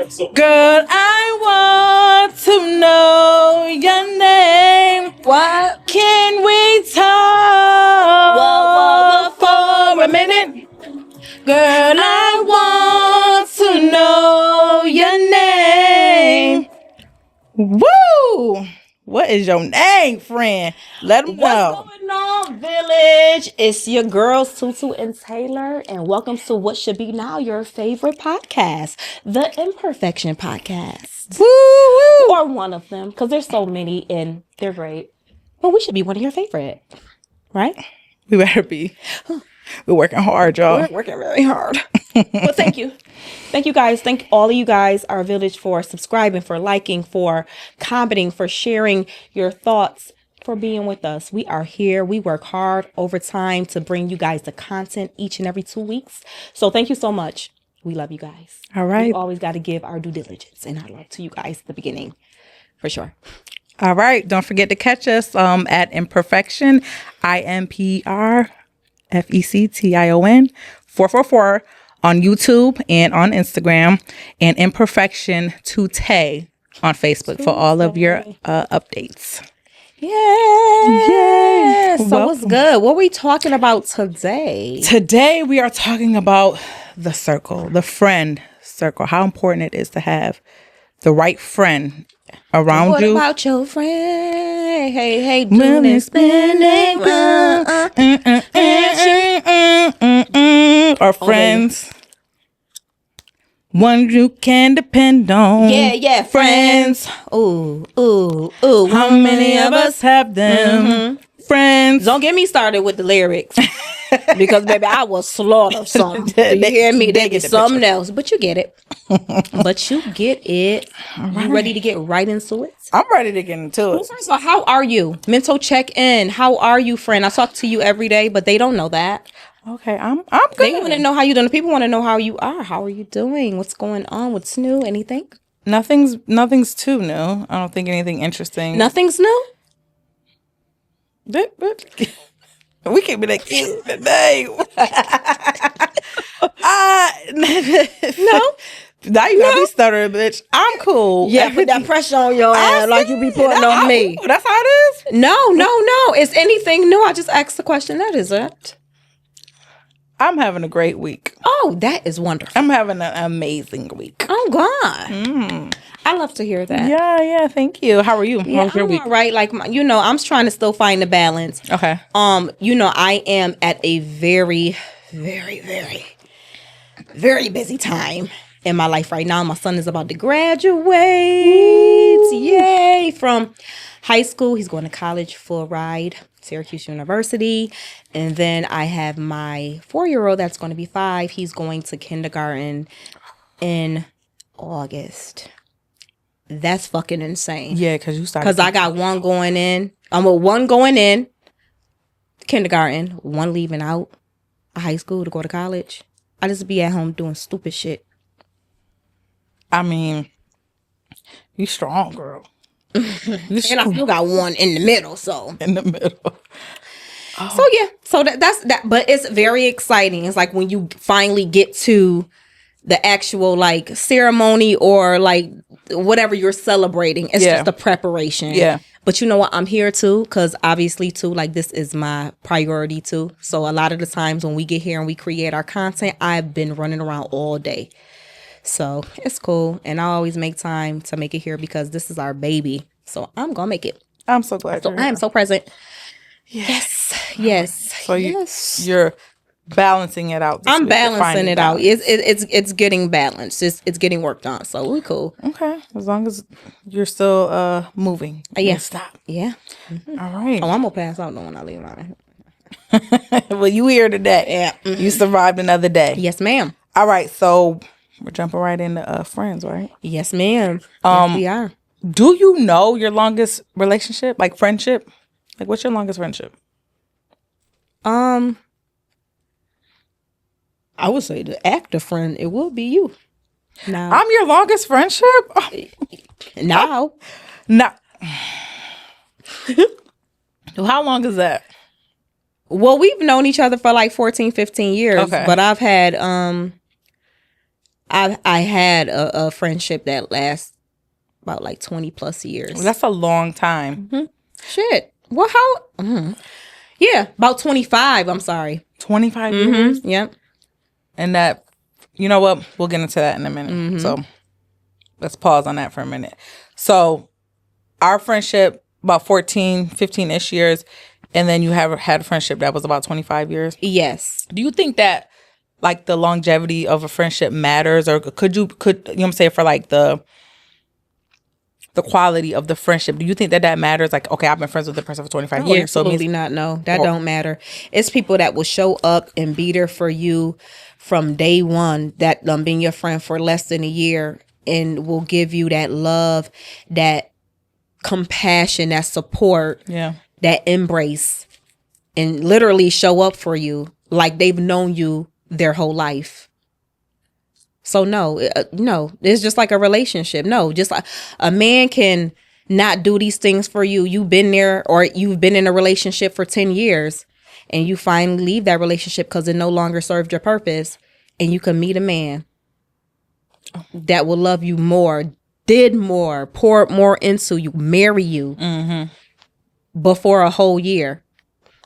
Girl, I want to know your name. What? Can we talk for a minute? Girl, I want to know your name. Woo! What is your name, friend? Let them know. What's going on, village? It's your girls, Tutu and Taylor, and welcome to what should be now your favorite podcast, the Imperfection Podcast. Woo, woo. Or one of them, because there's so many and they're great. But we should be one of your favorite, right? We better be. We're working hard, y'all. We're working really hard. Well, thank you. Thank you guys. Thank all of you guys, our village, for subscribing, for liking, for commenting, for sharing your thoughts, for being with us. We are here. We work hard overtime to bring you guys the content each and every 2 weeks. So thank you so much. We love you guys. All right. We always got to give our due diligence and our love to you guys at the beginning. For sure. All right. Don't forget to catch us at Imperfection, IMPRFECTION 444 on YouTube and on Instagram, and Imperfection Today on Facebook for all of your updates. Yeah. So what's good? What are we talking about today? Today we are talking about the circle, the friend circle, how important it is to have the right friend around What you. about your friend? Hey, doing and spending. Or friends. Ones you can depend on. Yeah, friends. Ooh. How many of us have them? Friends. Don't get me started with the lyrics. Because, baby, I will slaughter some. You hear me? They get something else. But you get it. You ready to get right into it? I'm ready to get into it. First of all, how are you? Mental check-in. How are you, friend? I talk to you every day, but they don't know that. Okay, I'm good. They want to know how you doing. People want to know how you are. How are you doing? What's going on? What's new? Anything? Nothing's too new. I don't think anything interesting. Nothing's new? We can't be that cute today. No. Now you got me stuttering, bitch. I'm cool. Yeah, put that pressure on your ass like you be putting on me. That's how it is? No. Is anything new? I just asked the question. That is it. I'm having a great week. Oh, that is wonderful. I'm having an amazing week. Oh, God. I love to hear that. Yeah. Thank you. How are you? Yeah, How's your week? all right. Like, I'm trying to still find the balance. Okay. I am at a very, very, very, very busy time in my life right now. My son is about to graduate. Ooh. Yay. From high school. He's going to college full ride, Syracuse University. And then I have my 4-year-old that's going to be 5. He's going to kindergarten in August. That's fucking insane. Yeah, because I got one going in. One going in kindergarten, one leaving out of high school to go to college. I just be at home doing stupid shit. I mean, you strong, girl. And I still got one in the middle, so. In the middle. Oh. So yeah, so that's that. But it's very exciting. It's like when you finally get to the actual like ceremony or like whatever you're celebrating. It's just the preparation. Yeah. But you know what? I'm here too, because obviously too, like this is my priority too. So a lot of the times when we get here and we create our content, I've been running around all day. So it's cool. And I always make time to make it here because this is our baby. So I'm going to make it. I'm so glad. So I am so present. Yes. So you're balancing it out. I'm balancing it out. It's getting balanced. It's getting worked on. So we cool. Okay. As long as you're still moving. Yeah. Stop. Yeah. Mm-hmm. All right. Oh, I'm going to pass out when I leave out. Well, you here today. Yeah. You survived another day. Yes, ma'am. All right. So we're jumping right into friends, right? Yes, ma'am. Yes, we are. Do you know your longest relationship? Like friendship? Like what's your longest friendship? I would say the active friend, it will be you. Now. I'm your longest friendship? Now. No. How long is that? Well, we've known each other for like 14, 15 years. Okay. But I've had I had a friendship that lasts about like 20 plus years. Well, that's a long time. Mm-hmm. Shit. Well, how? Yeah, about 25. I'm sorry. 25 years? Yep. And that, you know what? We'll get into that in a minute. So let's pause on that for a minute. So our friendship, about 14, 15-ish years. And then you have had a friendship that was about 25 years. Yes. Do you think that like the longevity of a friendship matters, or could you know what I'm saying, for like the quality of the friendship? Do you think that matters? Like, okay, I've been friends with the person for 25 years. Absolutely not. No, that don't matter. It's people that will show up and be there for you from day one, that being your friend for less than a year, and will give you that love, that compassion, that support, that embrace, and literally show up for you like they've known you their whole life. So no, it's just like a relationship. No, just like a man can not do these things for you. You've been there, or you've been in a relationship for 10 years and you finally leave that relationship because it no longer served your purpose, and you can meet a man that will love you more, did more, pour more into you, marry you before a whole year.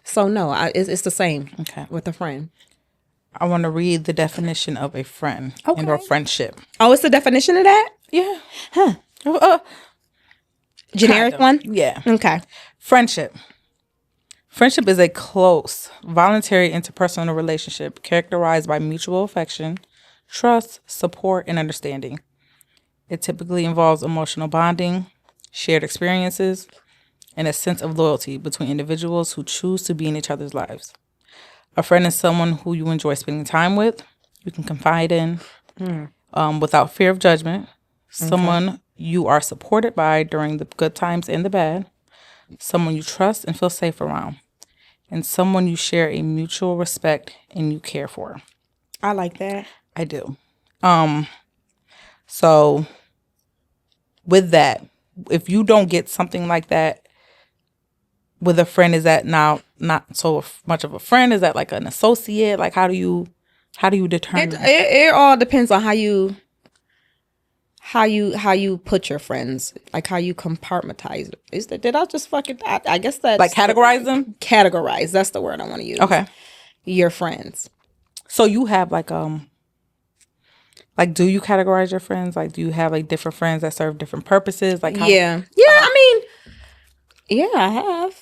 So no, it's the same with a friend. I want to read the definition of a friend and a friendship. Oh, it's the definition of that? Yeah. Huh. Generic one? Yeah. Okay. Friendship. Friendship is a close, voluntary interpersonal relationship characterized by mutual affection, trust, support, and understanding. It typically involves emotional bonding, shared experiences, and a sense of loyalty between individuals who choose to be in each other's lives. A friend is someone who you enjoy spending time with, you can confide in, without fear of judgment. Someone you are supported by during the good times and the bad. Someone you trust and feel safe around. And someone you share a mutual respect and you care for. I like that. I do. So with that, if you don't get something like that with a friend, is that now not so much of a friend? Is that like an associate? Like, how do you determine? It all depends on how you put your friends, like how you compartmentize. Did I just fucking? I guess that's like categorize them. Categorize. That's the word I want to use. Okay. Your friends. So you have like do you categorize your friends? Like, do you have like different friends that serve different purposes? Like, yeah. I mean, yeah, I have.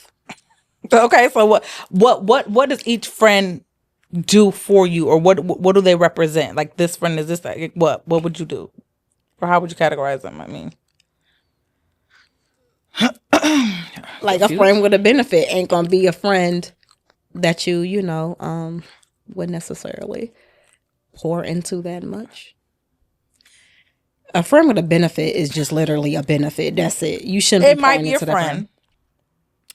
Okay, so what does each friend do for you, or what do they represent? Like, this friend is this, like, what would you do, or how would you categorize them? I mean, like a friend with a benefit ain't gonna be a friend that you would necessarily pour into that much. A friend with a benefit is just literally a benefit. That's it. You shouldn't. It might be a friend.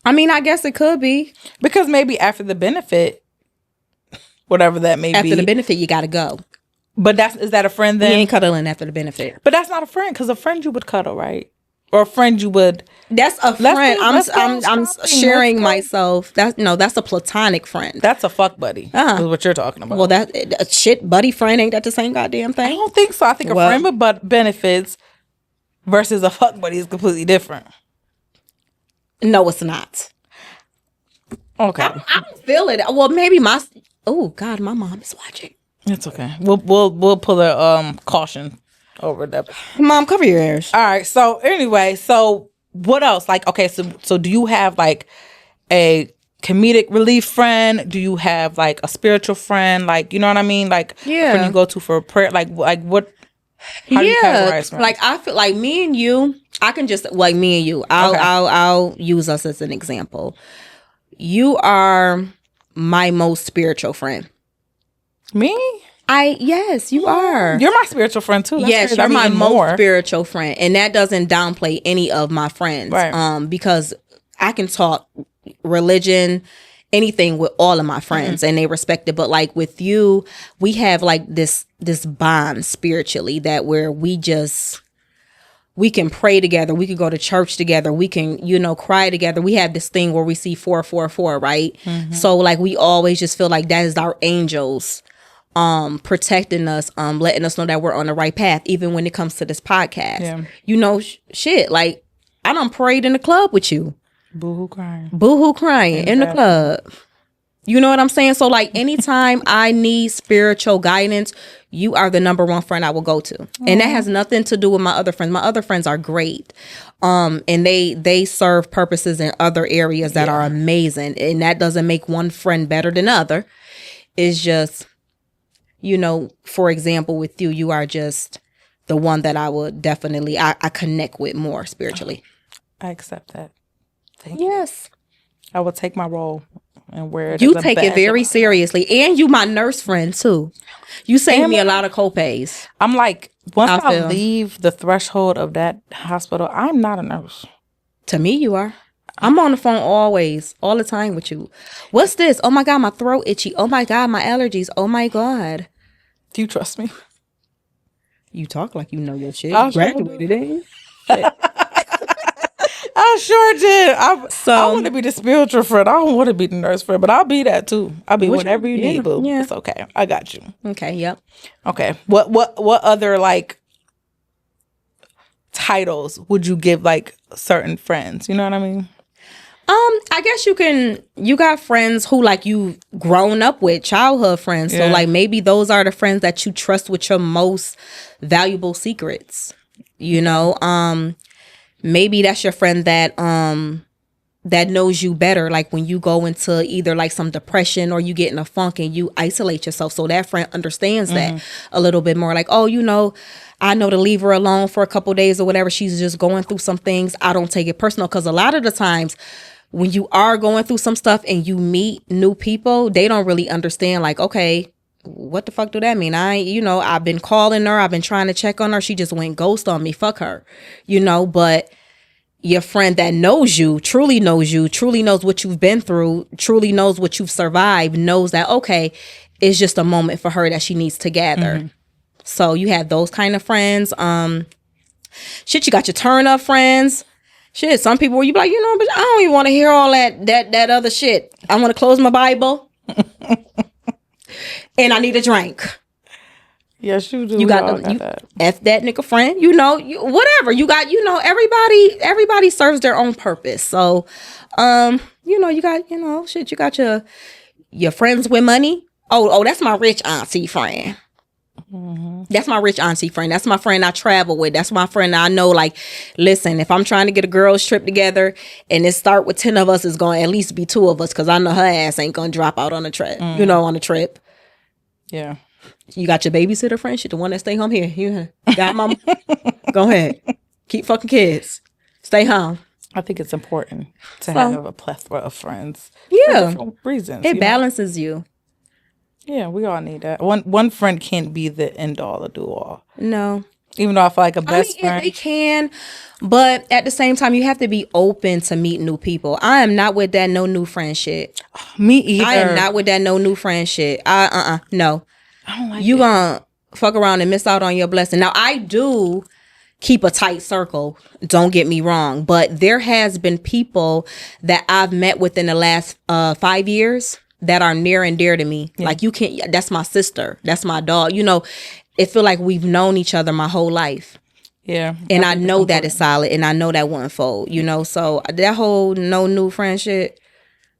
I mean, I guess it could be. Because maybe after the benefit, whatever that may be. After the benefit, you got to go. But is that a friend then? You ain't cuddling after the benefit. But that's not a friend, because a friend you would cuddle, right? Or a friend you would. That's a friend. I'm sharing myself. That's a platonic friend. That's a fuck buddy. Is what you're talking about. Well, that a shit buddy friend, ain't that the same goddamn thing? I don't think so. I think a friend with benefits versus a fuck buddy is completely different. No, it's not. Okay. I don't feel it. Well, maybe oh God, my mom is watching. It's okay. We'll pull a caution over that. Mom, cover your ears. All right. So anyway, what else? Like, okay, so do you have like a comedic relief friend? Do you have like a spiritual friend? Like, you know what I mean? Like, when you go to for a prayer, like what? How do you categorize friends? Like, I feel like me and you. I can just like me and you. I'll use us as an example. You are my most spiritual friend. Me? Yes, you are. You're my spiritual friend too. That's yes, you're my most spiritual friend, and that doesn't downplay any of my friends. Right. Because I can talk religion, anything with all of my friends, and they respect it. But like with you, we have like this bond spiritually that where we can pray together. We can go to church together. We can, cry together. We have this thing where we see 444, right? So like we always just feel like that is our angels protecting us, letting us know that we're on the right path, even when it comes to this podcast. Yeah. You know, shit, like I done prayed in the club with you. Boo-hoo crying. Boo-hoo crying in the club. You know what I'm saying? So like anytime I need spiritual guidance, you are the number one friend I will go to. Aww. And that has nothing to do with my other friends. My other friends are great. And they serve purposes in other areas that are amazing. And that doesn't make one friend better than other. It's just, you know, for example, with you, you are just the one that I would definitely, I connect with more spiritually. I accept that. Thank you. Yes. I will take my role and wear it. You take it very seriously. And you my nurse friend too. You save me a lot of co-pays. I'm like, once I leave the threshold of that hospital, I'm not a nurse. To me, you are. I'm on the phone always, all the time with you. What's this? Oh my God, my throat itchy. Oh my God, my allergies. Oh my God. Do you trust me? You talk like you know your shit. I graduated, ain't you? I sure did. I want to be the spiritual friend. I don't want to be the nurse friend, but I'll be that too. I'll be whatever you need, boo. Yeah. It's okay. I got you. Okay. Yep. Okay. What other like titles would you give like certain friends? You know what I mean? I guess you got friends who like you've grown up with, childhood friends. So like maybe those are the friends that you trust with your most valuable secrets. You know, maybe that's your friend that that knows you better. Like when you go into either like some depression or you get in a funk and you isolate yourself. So that friend understands that a little bit more. Like, oh, you know, I know to leave her alone for a couple of days or whatever. She's just going through some things. I don't take it personal. Because a lot of the times when you are going through some stuff and you meet new people, they don't really understand like, okay, what the fuck do that mean? I've been calling her. I've been trying to check on her. She just went ghost on me. Fuck her, you know, but your friend that knows you, truly knows what you've been through, truly knows what you've survived, knows that, okay, it's just a moment for her that she needs to gather. So you have those kind of friends. Shit, you got your turn up friends. Shit, some people where you be like, you know, but I don't even want to hear all that other shit. I want to close my Bible and I need a drink. Yes, you do. You got that. F that nigga friend. You know, whatever. You got, you know, everybody serves their own purpose. So, you know, you got, you know, shit, you got your friends with money. Oh, that's my rich auntie friend. That's my rich auntie friend. That's my friend I travel with. That's my friend I know, like, listen, if I'm trying to get a girls trip together and it start with 10 of us, it's going to at least be 2 of us because I know her ass ain't going to drop out on a trip, you know, on a trip. Yeah. You got your babysitter friend, shit, the one that stay home here. You got mama. Go ahead. Keep fucking kids. Stay home. I think it's important to have a plethora of friends. Yeah. For different reasons. It balances you. Yeah, we all need that. One friend can't be the end all or do all. No. Even though I feel like a best friend. They can, but at the same time, you have to be open to meet new people. I am not with that no new friend shit. Me either. I am not with that no new friend shit. No. I don't like you gonna fuck around and miss out on your blessing. Now, I do keep a tight circle. Don't get me wrong. But there has been people that I've met within the last 5 years that are near and dear to me. Yeah. Like, you can't, that's my sister. That's my dog. You know, it feel like we've known each other my whole life. Yeah. And I know that is solid. And I know that wouldn't fold, you know. So that whole no new friend shit,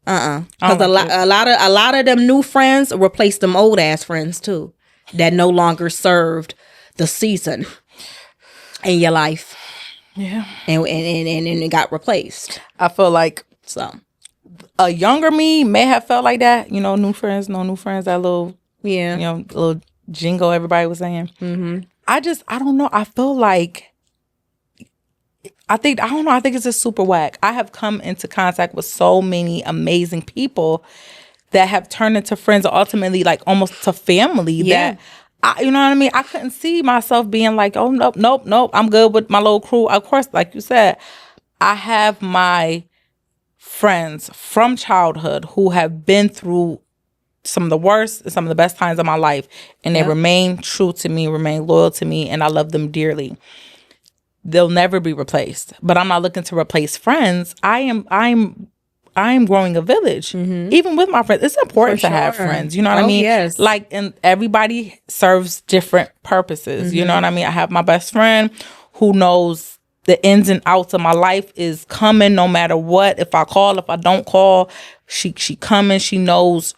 because a lot of them new friends replaced them old ass friends too, that no longer served the season in your life. Yeah, and it got replaced. I feel like so a younger me may have felt like that. You know, new friends, no new friends. That little you know, little jingle everybody was saying. Mm-hmm. I don't know. I feel like. I think it's just super whack. I have come into contact with so many amazing people that have turned into friends, or ultimately like almost to family. Yeah. That you know what I mean? I couldn't see myself being like, oh, nope. I'm good with my little crew. Of course, like you said, I have my friends from childhood who have been through some of the worst and some of the best times of my life. And they remain true to me, remain loyal to me, and I love them dearly. They'll never be replaced. But I'm not looking to replace friends. I'm I am growing a village. Even with my friends, it's important to have friends. You know what I mean? Yes. Like, and everybody serves different purposes. You know what I mean? I have my best friend who knows the ins and outs of my life, is coming no matter what. If I call, if I don't call, she coming. She knows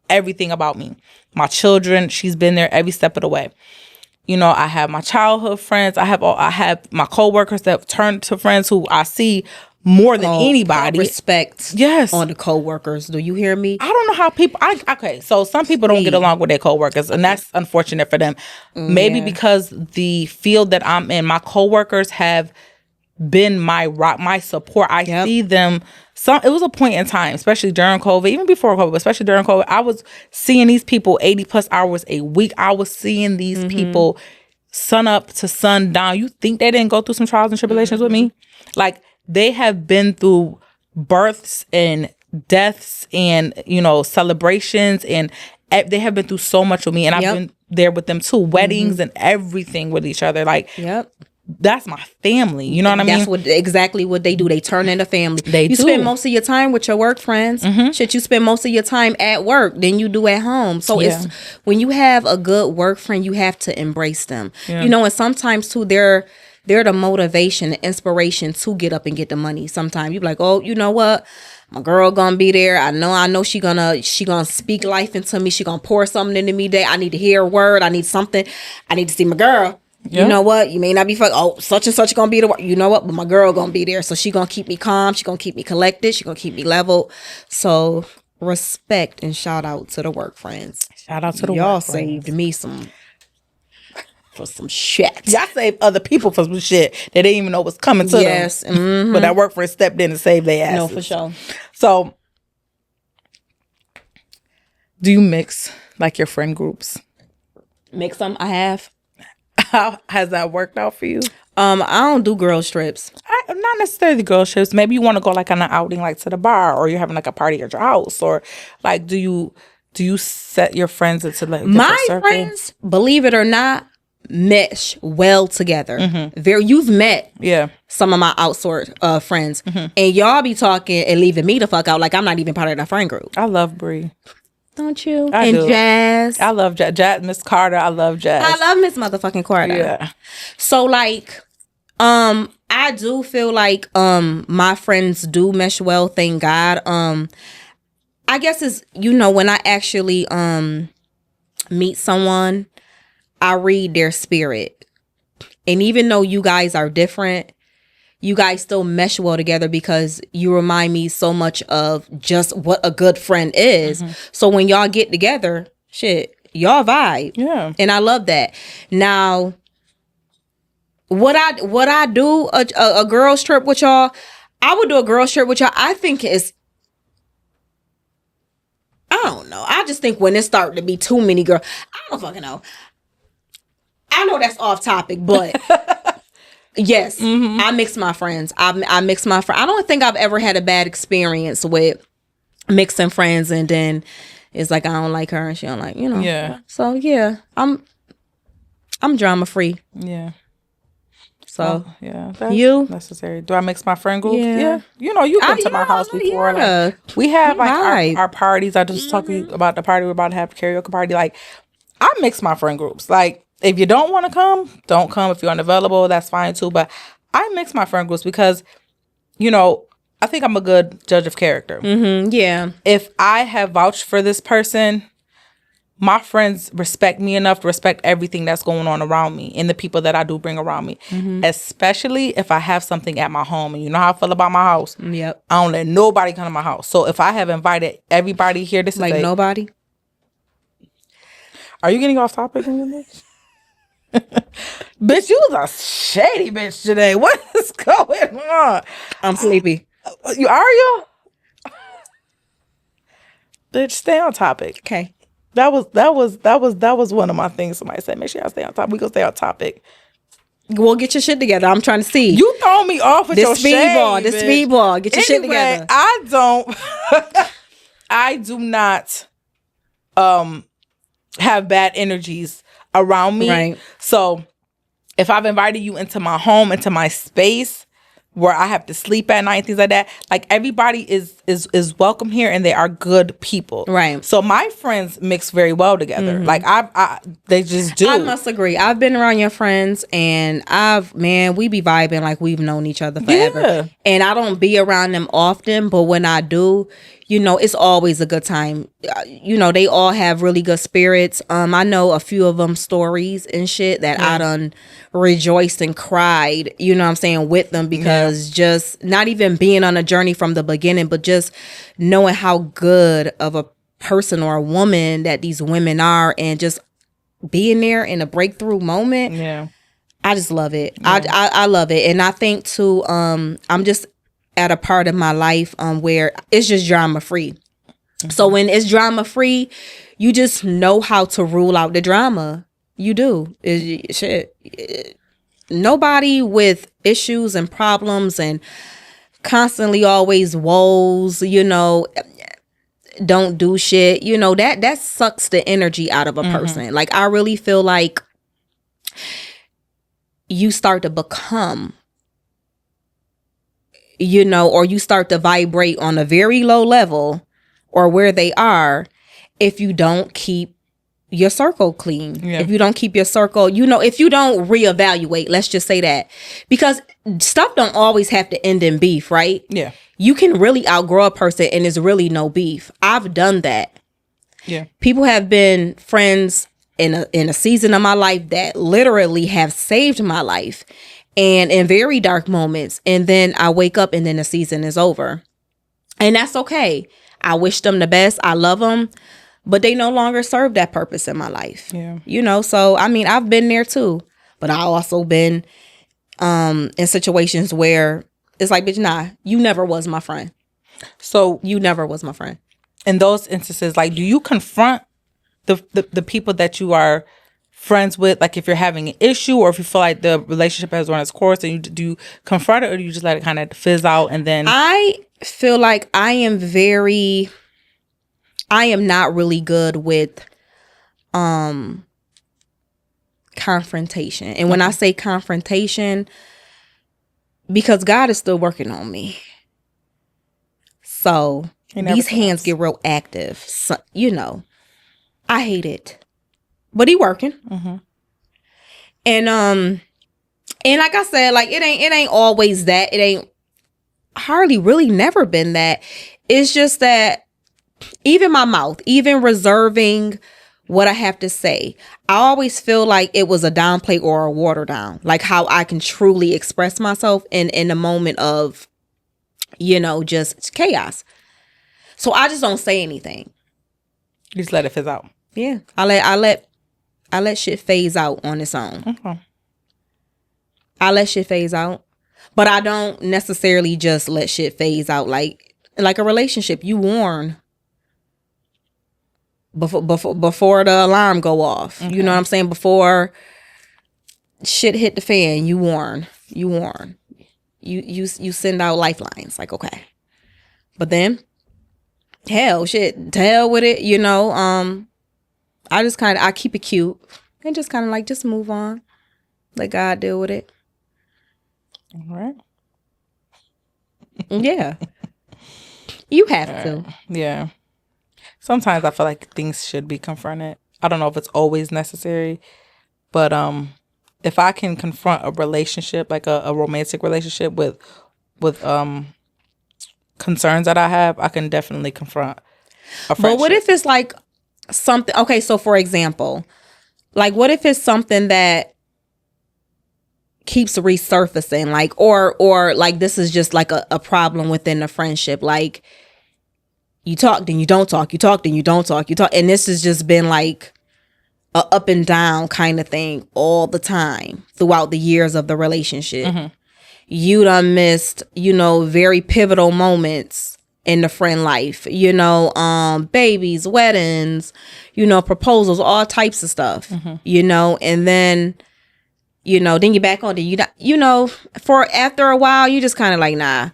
everything about me. My children, she's been there every step of the way. You know, I have my childhood friends. I have my coworkers that have turned to friends who I see more than anybody. Respect. Yes. On the coworkers. Do you hear me? I don't know how people. Okay, so some people don't get along with their coworkers, and that's unfortunate for them. Maybe because the field that I'm in, my coworkers have been my rock, my support. I see them. It was a point in time, especially during COVID, even before COVID, but especially during COVID, I was seeing these people 80 plus hours a week. I was seeing these people sun up to sun down. You think they didn't go through some trials and tribulations with me? Like, they have been through births and deaths and, you know, celebrations, and they have been through so much with me, and I've been there with them too, weddings and everything with each other. Like, that's my family. You know what I mean? That's exactly what they do. They turn into family. You do. Spend most of your time with your work friends. Shit, you spend most of your time at work than you do at home. So it's when you have a good work friend, you have to embrace them. You know, and sometimes too, they're the motivation, the inspiration to get up and get the money. Sometimes you be like, oh, you know what? My girl gonna be there. I know she gonna speak life into me. She gonna pour something into me today. I need to hear a word. I need something. I need to see my girl. You know what? You may not be such and such gonna be the, you know what? But my girl gonna be there. So she gonna keep me calm. She gonna keep me collected. She gonna keep me leveled. So respect and shout out to the work friends. Shout out to the y'all work friends. saved me for some shit. Y'all saved other people for some shit that they didn't even know was coming to them. But that work friend stepped in and saved their asses. No, for sure. So, do you mix like your friend groups? Mix them. I have. How has that worked out for you? I don't do girl trips. Not necessarily girl trips. Maybe you want to go like on an outing, like to the bar, or you're having like a party at your house, or like do you set your friends into like my circle? Friends, believe it or not, mesh well together. You've met some of my outsourced friends, and y'all be talking and leaving me the fuck out like I'm not even part of the friend group. I love Bree. Don't you? I do. Jazz. I love Jazz. Miss Carter. I love Jazz. I love Miss motherfucking Carter. Yeah. So like, I do feel like my friends do mesh well. Thank God. I guess it's, you know, when I actually meet someone, I read their spirit, and even though you guys are different, you guys still mesh well together because you remind me so much of just what a good friend is. So when y'all get together, shit, y'all vibe. Yeah. And I love that. Now, would I do a girls trip with y'all? I would do a girls trip with y'all. I think I don't know. I just think when it started to be too many girls, I don't fucking know. I know that's off topic, but yes, I mix my friends. I mix my friends. I don't think I've ever had a bad experience with mixing friends, and then it's like I don't like her and she don't like, you know. Yeah. So yeah, I'm drama free. Yeah. So that's you necessary. Do I mix my friend groups? Yeah. You know, you've been to my house before. Yeah. Like, we have like our parties. I just talking about the party we're about to have, karaoke party. Like, I mix my friend groups. Like, if you don't want to come, don't come. If you're unavailable, that's fine too. But I mix my friend groups because, you know, I think I'm a good judge of character. Yeah. If I have vouched for this person, my friends respect me enough to respect everything that's going on around me and the people that I do bring around me. Especially if I have something at my home. And you know how I feel about my house. Yep. I don't let nobody come to my house. So if I have invited everybody here, this like is nobody. Are you getting off topic in this? Bitch, you was a shady bitch today. What is going on? I'm sleepy. Are you? Bitch, stay on topic. Okay. That was one of my things. Somebody said, make sure y'all stay on topic. We gonna stay on topic. Well, get your shit together. I'm trying to see. You throw me off with your speedball. This speedball. Get your shit together. I do not have bad energies around me. Right. So if I've invited you into my home, into my space, where I have to sleep at night, things like that. Like, everybody is welcome here, and they are good people. Right. So my friends mix very well together. Like, they just do. I must agree. I've been around your friends, and we be vibing like we've known each other forever. Yeah. And I don't be around them often, but when I do, it's always a good time. They all have really good spirits. I know a few of them stories and shit that I done rejoiced and cried, what I'm saying, with them, because just not even being on a journey from the beginning, but just knowing how good of a person or a woman that these women are, and just being there in a breakthrough moment. Yeah. I just love it. I love it. And I think too, I'm just at a part of my life where it's just drama free. So when it's drama free, you just know how to rule out the drama. You do. Nobody with issues and problems and constantly always woes, don't do shit. That sucks the energy out of a person. Like, I really feel like you start to become, or you start to vibrate on a very low level, or where they are, if you don't keep your circle clean. Yeah. If you don't keep your circle, if you don't reevaluate, let's just say that. Because stuff don't always have to end in beef, right? Yeah. You can really outgrow a person and there's really no beef. I've done that. Yeah. People have been friends in a season of my life that literally have saved my life, and in very dark moments. And then I wake up and then the season is over. And that's okay. I wish them the best. I love them. But they no longer serve that purpose in my life. Yeah. So, I mean, I've been there too. But I also been in situations where it's like, bitch, nah, you never was my friend. So you never was my friend. In those instances, like, do you confront the people that you are friends with? Like, if you're having an issue, or if you feel like the relationship has run its course, and do you confront it, or do you just let it kind of fizz out? And then I feel like I am not really good with confrontation. And when I say confrontation, because God is still working on me. So these hands get real active. So, I hate it. But he working. Mm-hmm. And like I said, like, it ain't always that. It ain't hardly really never been that. It's just that even my mouth, even reserving what I have to say, I always feel like it was a downplay or a water down, like how I can truly express myself in a moment of, just chaos. So I just don't say anything. You just let it fizz out. Yeah. I let shit phase out on its own. Okay. I let shit phase out. But I don't necessarily just let shit phase out like a relationship. You warn before the alarm go off. Okay. You know what I'm saying? Before shit hit the fan, you warn. You send out lifelines. Like, okay. But then, to hell with it, I keep it cute and just kind of like, just move on. Let God deal with it. All right. Yeah. You have to. Yeah. Sometimes I feel like things should be confronted. I don't know if it's always necessary, but if I can confront a relationship, like a romantic relationship with concerns that I have, I can definitely confront a friendship. But what if it's like something, okay, so for example, like, what if it's something that keeps resurfacing, like, or like, this is just like a problem within the friendship, like, you talk, then you don't talk, you talk, then you don't talk, you talk, and this has just been like a up and down kind of thing all the time throughout the years of the relationship. Mm-hmm. You done missed, very pivotal moments in the friend life, babies, weddings, proposals, all types of stuff, mm-hmm. And then, then you back on it, for after a while, you just kind of like, nah,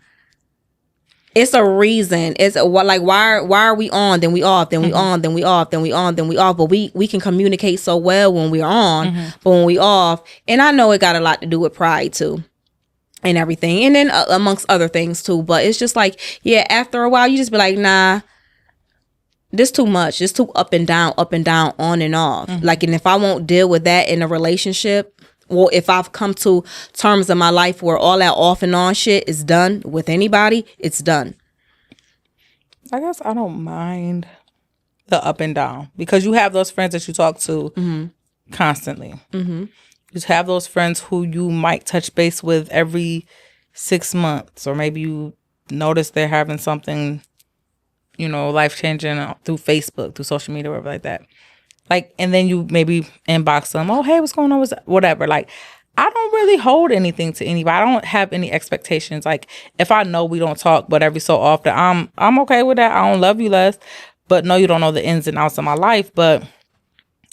it's a reason. It's like, why are we on? Then we off, then we mm-hmm. on, then we off, then we on, then we off. But we can communicate so well when we're on, mm-hmm. but when we off, and I know it got a lot to do with pride too. and everything. And then amongst other things too. But it's just like, yeah, after a while, you just be like, nah, this too much. This too up and down, on and off. Like, and if I won't deal with that in a relationship, well, if I've come to terms in my life where all that off and on shit is done with anybody, it's done. I guess I don't mind the up and down because you have those friends that you talk to constantly. You have those friends who you might touch base with every 6 months, or maybe you notice they're having something, life changing through Facebook, through social media, whatever like that. Like, and then you maybe inbox them, oh, hey, what's going on? Whatever. Like, I don't really hold anything to anybody. I don't have any expectations. Like, if I know we don't talk, but every so often, I'm okay with that. I don't love you less, but no, you don't know the ins and outs of my life, but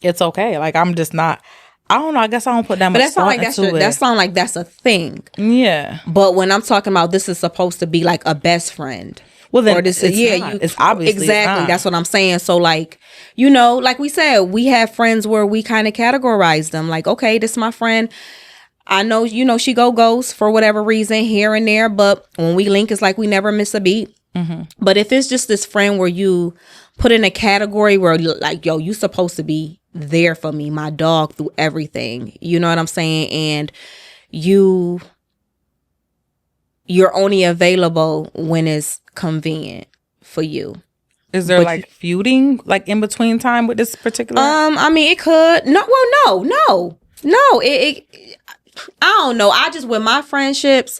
it's okay. Like, I'm just not, I don't know. I guess I don't put that much thought into it. That sounds like that's a thing. Yeah. But when I'm talking about this is supposed to be like a best friend. Well, then it's obviously exactly. not. That's what I'm saying. So, like, like we said, we have friends where we kind of categorize them. Like, okay, this is my friend. I know, she go ghost for whatever reason here and there, but when we link, it's like we never miss a beat. But if it's just this friend where you put in a category where, like, yo, you supposed to be there for me, my dog, through everything. You know what I'm saying? And you're only available when it's convenient for you. Is there like feuding, like in between time with this particular? I mean, it could. No. It I don't know. I just, with my friendships,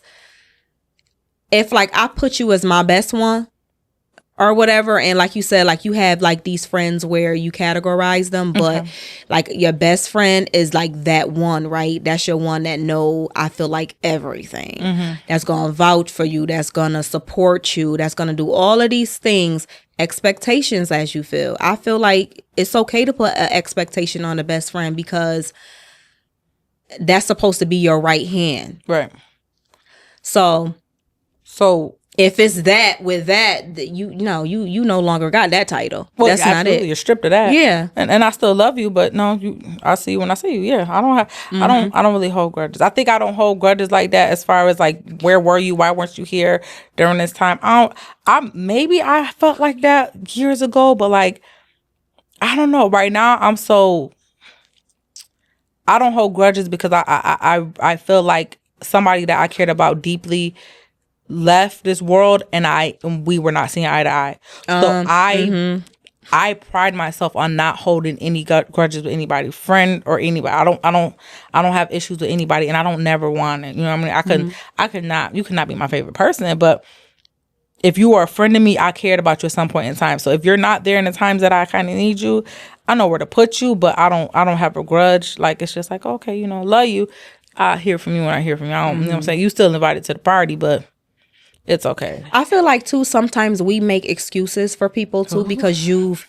if like I put you as my best one or whatever, and like you said, like you have like these friends where you categorize them, but like your best friend is like that one, right? That's your one that I feel like everything. That's gonna vouch for you, that's gonna support you, that's gonna do all of these things. Expectations, as you feel. I feel like it's okay to put an expectation on a best friend because that's supposed to be your right hand. Right. So if it's that with that, you no longer got that title. Well, that's not it. You're stripped of that. Yeah. And I still love you, but no, I see you when I see you. Yeah. I don't really hold grudges. I think I don't hold grudges like that as far as like, where were you? Why weren't you here during this time? Maybe I felt like that years ago, but like, I don't know. Right now I don't hold grudges because I feel like somebody that I cared about deeply left this world and we were not seeing eye to eye. So I pride myself on not holding any grudges with anybody, friend or anybody. I don't have issues with anybody, and I don't never want it. You know what I mean? You could not be my favorite person, but if you are a friend to me, I cared about you at some point in time. So if you're not there in the times that I kind of need you, I know where to put you, but I don't have a grudge. Like, it's just like, okay, love you. I hear from you when I hear from you. I don't, you know what I'm saying? You still invited to the party, but it's okay. I feel like too, sometimes we make excuses for people too, because you've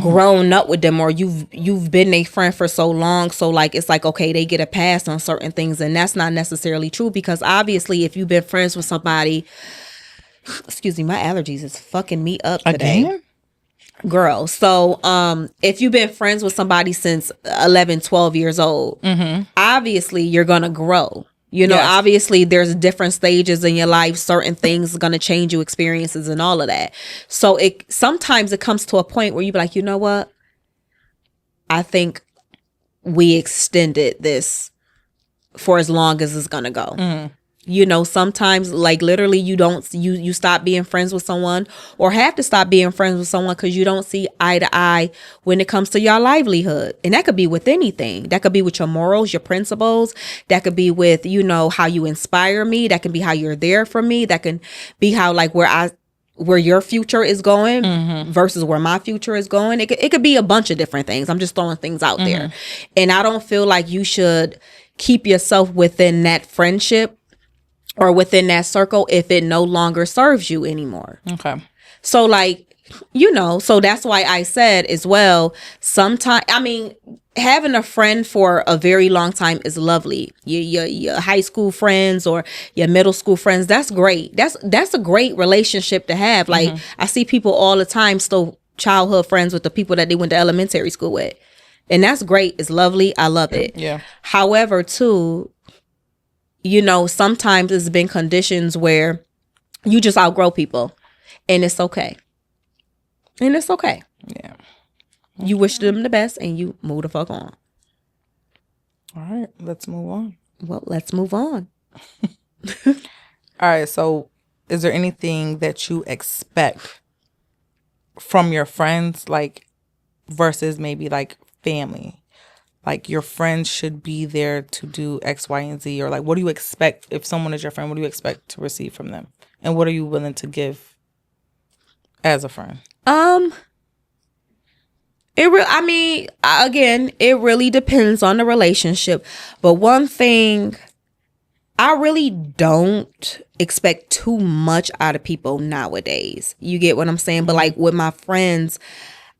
grown up with them or you've been a friend for so long. So like, it's like, okay, they get a pass on certain things, and that's not necessarily true, because obviously if you've been friends with somebody, excuse me, my allergies is fucking me up today. Again? Girl. So if you've been friends with somebody since 11, 12 years old, obviously you're going to grow. Yes. Obviously there's different stages in your life. Certain things are going to change you, experiences and all of that. So sometimes it comes to a point where you be like, you know what? I think we extended this for as long as it's going to go. Sometimes like literally you stop being friends with someone or have to stop being friends with someone because you don't see eye to eye when it comes to your livelihood. And that could be with anything. That could be with your morals, your principles. That could be with, how you inspire me. That can be how you're there for me. That can be how like where your future is going versus where my future is going. It could be a bunch of different things. I'm just throwing things out there. And I don't feel like you should keep yourself within that friendship or within that circle if it no longer serves you anymore. Okay. So like, so that's why I said as well, having a friend for a very long time is lovely. Your high school friends or your middle school friends, that's great. That's a great relationship to have. Like I see people all the time still childhood friends with the people that they went to elementary school with. And that's great. It's lovely. I love it. Yeah. However, too, you know, sometimes it's been conditions where you just outgrow people, and it's okay. And it's okay. Yeah. You wish them the best and you move the fuck on. All right, let's move on. Well, let's move on. All right, so is there anything that you expect from your friends, like, versus maybe like family? Like, your friends should be there to do X, Y, and Z, or like, what do you expect if someone is your friend? What do you expect to receive from them, and what are you willing to give as a friend? Again, it really depends on the relationship. But one thing, I really don't expect too much out of people nowadays. You get what I'm saying? But like with my friends,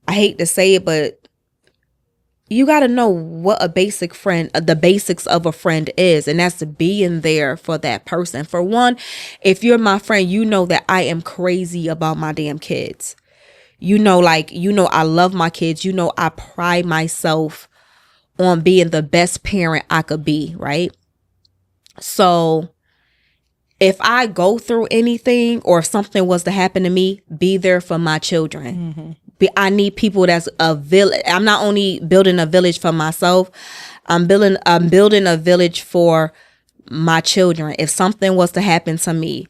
I hate to say it, but you got to know what a basic friend, the basics of a friend is. And that's being there for that person. For one, if you're my friend, you know that I am crazy about my damn kids. You know, I love my kids. You know, I pride myself on being the best parent I could be, right? So if I go through anything or if something was to happen to me, be there for my children. I need people that's a village. I'm not only building a village for myself, I'm building a village for my children. If something was to happen to me,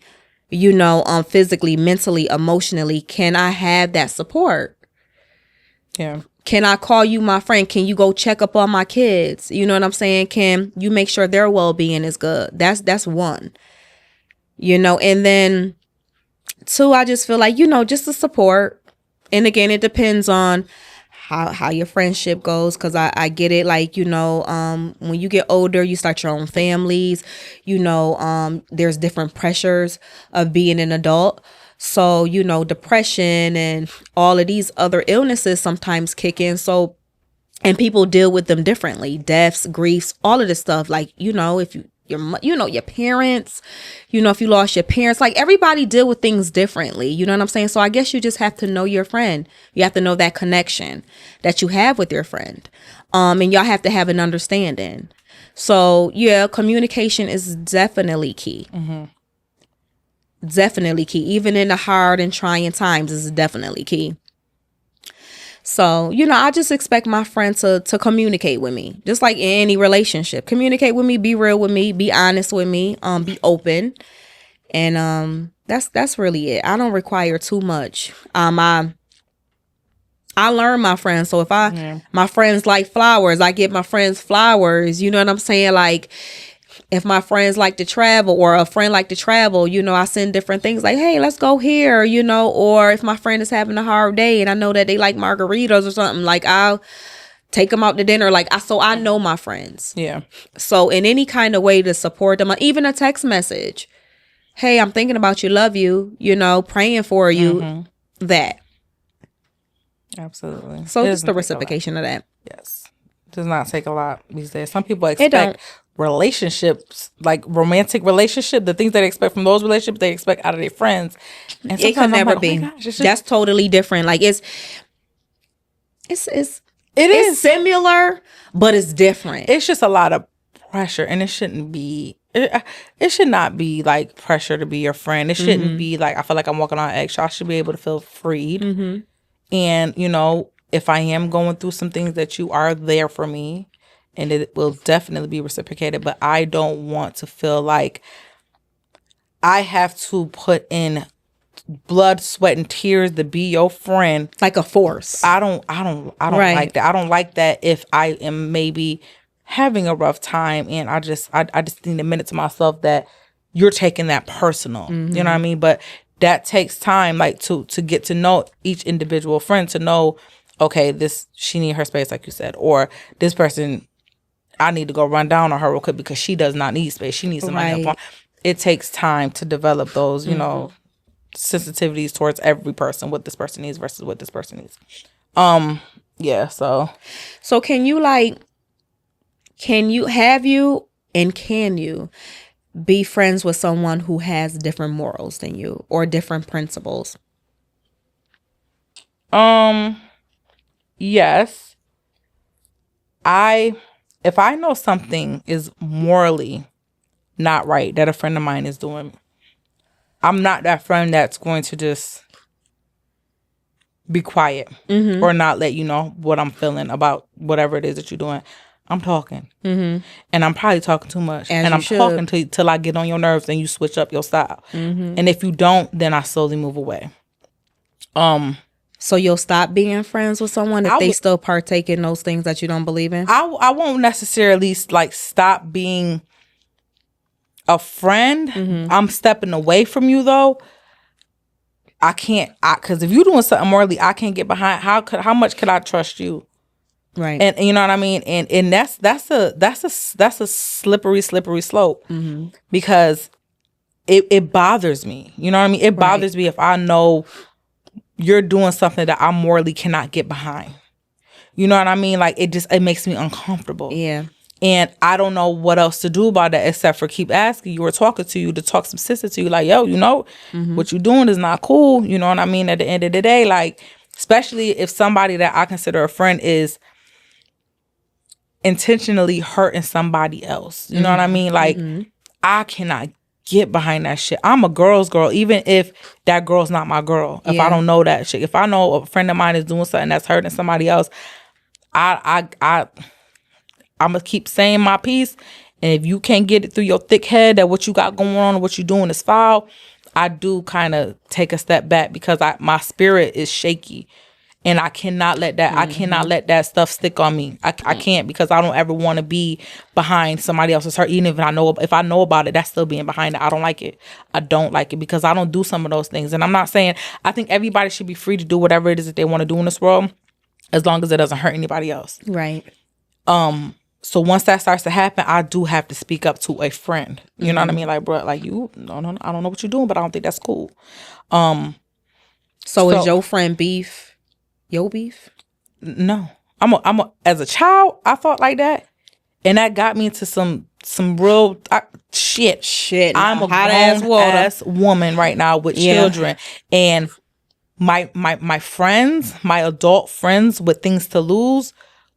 you know, physically, mentally, emotionally, can I have that support? Yeah. Can I call you my friend? Can you go check up on my kids? You know what I'm saying? Can you make sure their well-being is good? That's one. You know, and then two, I just feel like, you know, just the support. And again, it depends on how your friendship goes, because I get it. Like, you know, when you get older, you start your own families. You know, there's different pressures of being an adult. So, you know, depression and all of these other illnesses sometimes kick in. So, and people deal with them differently. Deaths, griefs, all of this stuff. Like, you know, if your parents, you know, if you lost your parents, like everybody deal with things differently. You know what I'm saying? So I guess you just have to know your friend. You have to know that connection that you have with your friend. And y'all have to have an understanding. So yeah, communication is definitely key. Definitely key. Even in the hard and trying times is definitely key. So, you know, I just expect my friend to communicate with me, just like in any relationship. Communicate with me, be real with me, be honest with me, be open. And that's really it. I don't require too much. I learn my friends. So if my friends like flowers, I give my friends flowers. You know what I'm saying? Like, if my friends like to travel or a friend like to travel, you know, I send different things like, hey, let's go here, you know, or if my friend is having a hard day and I know that they like margaritas or something, like I'll take them out to dinner. Like, so I know my friends. Yeah. So in any kind of way to support them, even a text message, hey, I'm thinking about you, love you, you know, praying for you, that. Absolutely. So just the reciprocation of that. Yes. Does not take a lot these days. Some people expect relationships, like romantic relationship, the things that they expect from those relationships, they expect out of their friends. And it can never like, be. Oh my gosh, that's totally different. Like it is similar, but it's different. It's just a lot of pressure, and it shouldn't be. It should not be like pressure to be your friend. It shouldn't be like I feel like I'm walking on eggshells. I should be able to feel freed. And you know, if I am going through some things, that you are there for me. And it will definitely be reciprocated. But I don't want to feel like I have to put in blood, sweat, and tears to be your friend. Like a force. I don't like that. I don't like that if I am maybe having a rough time and I just need a minute to myself that you're taking that personal. You know what I mean? But that takes time, like to get to know each individual friend, to know, okay, she need her space, like you said, or this person, I need to go run down on her real quick because she does not need space. She needs somebody help. It takes time to develop those, you know, sensitivities towards every person, what this person needs versus what this person needs. Yeah, so can you be friends with someone who has different morals than you or different principles? Yes. If I know something is morally not right that a friend of mine is doing, I'm not that friend that's going to just be quiet or not let you know what I'm feeling about whatever it is that you're doing. I'm talking. And I'm probably talking too much. As and you I'm should. talking till I get on your nerves and you switch up your style. And if you don't, then I slowly move away. So you'll stop being friends with someone if they still partake in those things that you don't believe in? I won't necessarily like stop being a friend. I'm stepping away from you though. I can't, because if you're doing something morally, I can't get behind. How much could I trust you? Right. And you know what I mean? And that's a slippery slope because it bothers me. You know what I mean? It bothers me if I know you're doing something that I morally cannot get behind. You know what I mean? Like it makes me uncomfortable. Yeah. And I don't know what else to do about that except for keep asking you or talking to you to talk some sense to you. Like, yo, you know, what you doing is not cool. You know what I mean? At the end of the day, like, especially if somebody that I consider a friend is intentionally hurting somebody else. You know what I mean? Like, I cannot get behind that shit. I'm a girl's girl, even if that girl's not my girl. If I don't know that shit. If I know a friend of mine is doing something that's hurting somebody else, I'm going to keep saying my piece. And if you can't get it through your thick head that what you got going on and what you're doing is foul, I do kind of take a step back because my spirit is shaky. And I cannot let that I cannot let that stuff stick on me. I can't, because I don't ever want to be behind somebody else's hurt. Even if I know about it, that's still being behind it. I don't like it. I don't like it because I don't do some of those things. And I'm not saying, I think everybody should be free to do whatever it is that they want to do in this world, as long as it doesn't hurt anybody else. Right. So once that starts to happen, I do have to speak up to a friend. You know what I mean? Like, bro, like no, I don't know what you're doing, but I don't think that's cool. So is your friend beef your beef? No. As a child, I thought like that. And that got me into some real shit. I'm a grown-ass woman right now with children. And my friends, my adult friends with things to lose,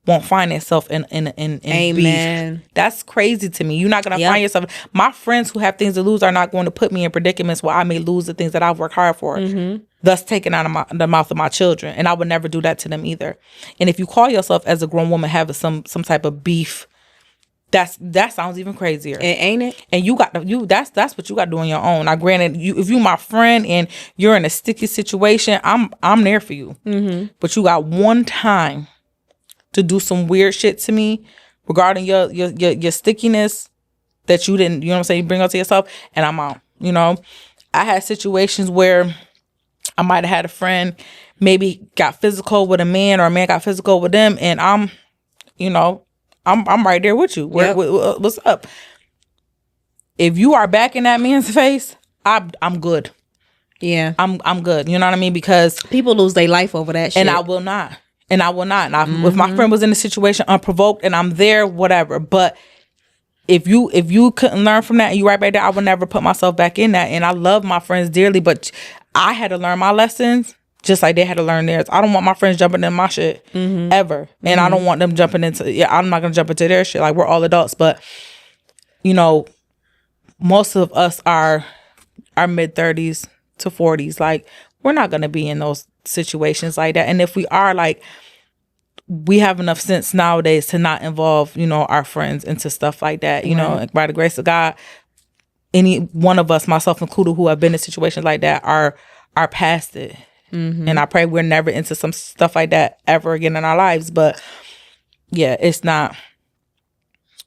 won't find itself in beef. That's crazy to me. You're not gonna find yourself. My friends who have things to lose are not going to put me in predicaments where I may lose the things that I've worked hard for. Thus taking out of the mouth of my children. And I would never do that to them either. And if you call yourself as a grown woman having some type of beef, that sounds even crazier. Ain't it? And that's what you got to do on your own. Now, granted, if you my friend and you're in a sticky situation, I'm there for you. But you got one time to do some weird shit to me regarding your stickiness that you didn't, you know what I'm saying, you bring up to yourself, and I'm out. You know, I had situations where I might have had a friend maybe got physical with a man, or a man got physical with them, and I'm right there with you. What's up? If you are back in that man's face, I'm good. Yeah, I'm good. You know what I mean? Because people lose their life over that shit, and I will not. And if my friend was in a situation unprovoked and I'm there, whatever. But if you couldn't learn from that and you right back there, I would never put myself back in that. And I love my friends dearly, but I had to learn my lessons just like they had to learn theirs. I don't want my friends jumping in my shit ever. And I don't want them jumping into, I'm not going to jump into their shit. Like, we're all adults. But, you know, most of us are mid-30s to 40s. Like, we're not going to be in those situations like that. And if we are, like, we have enough sense nowadays to not involve, you know, our friends into stuff like that. You know, by the grace of God, any one of us, myself included, who have been in situations like that are past it. And I pray we're never into some stuff like that ever again in our lives. But yeah, it's not.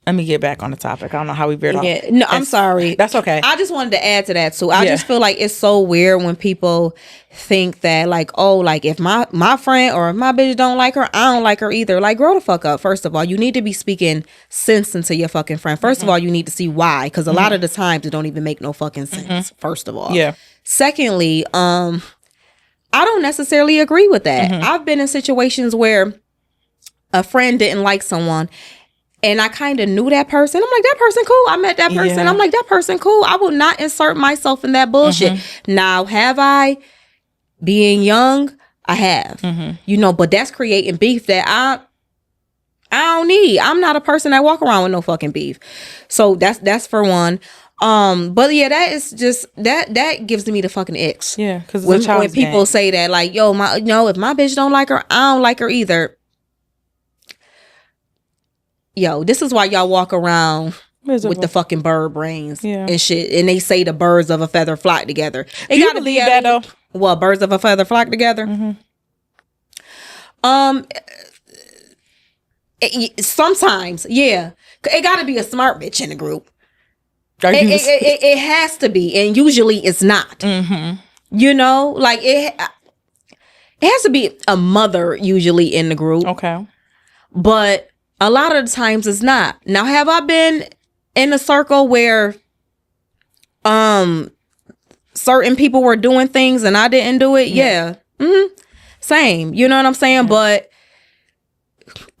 Let me get back on the topic. I don't know how we veered off. No, I'm sorry. That's okay. I just wanted to add to that too. I just feel like it's so weird when people think that, like, oh, like, if my friend or if my bitch don't like her, I don't like her either. Like, grow the fuck up. First of all, you need to be speaking sense into your fucking friend. First of all, you need to see why, because a lot of the times it don't even make no fucking sense. First of all, Secondly, I don't necessarily agree with that. I've been in situations where a friend didn't like someone, and I kind of knew that person. I'm like, that person cool. I met that person. I'm like, that person cool. I will not insert myself in that bullshit. Now, have I? Being young, I have. You know, but that's creating beef that I don't need. I'm not a person that walk around with no fucking beef. So that's for one. But yeah, that is just that gives me the fucking icks. Yeah, because when people say that, like, yo, if my bitch don't like her, I don't like her either. Yo, this is why y'all walk around with the fucking bird brains and shit, and they say the birds of a feather flock together. Do you believe that though? Well, birds of a feather flock together. Sometimes, yeah, it got to be a smart bitch in the group. It has to be, and usually it's not. You know, like it has to be a mother usually in the group. Okay, but a lot of the times it's not. Now, have I been in a circle where certain people were doing things and I didn't do it? Yeah. Same. You know what I'm saying? But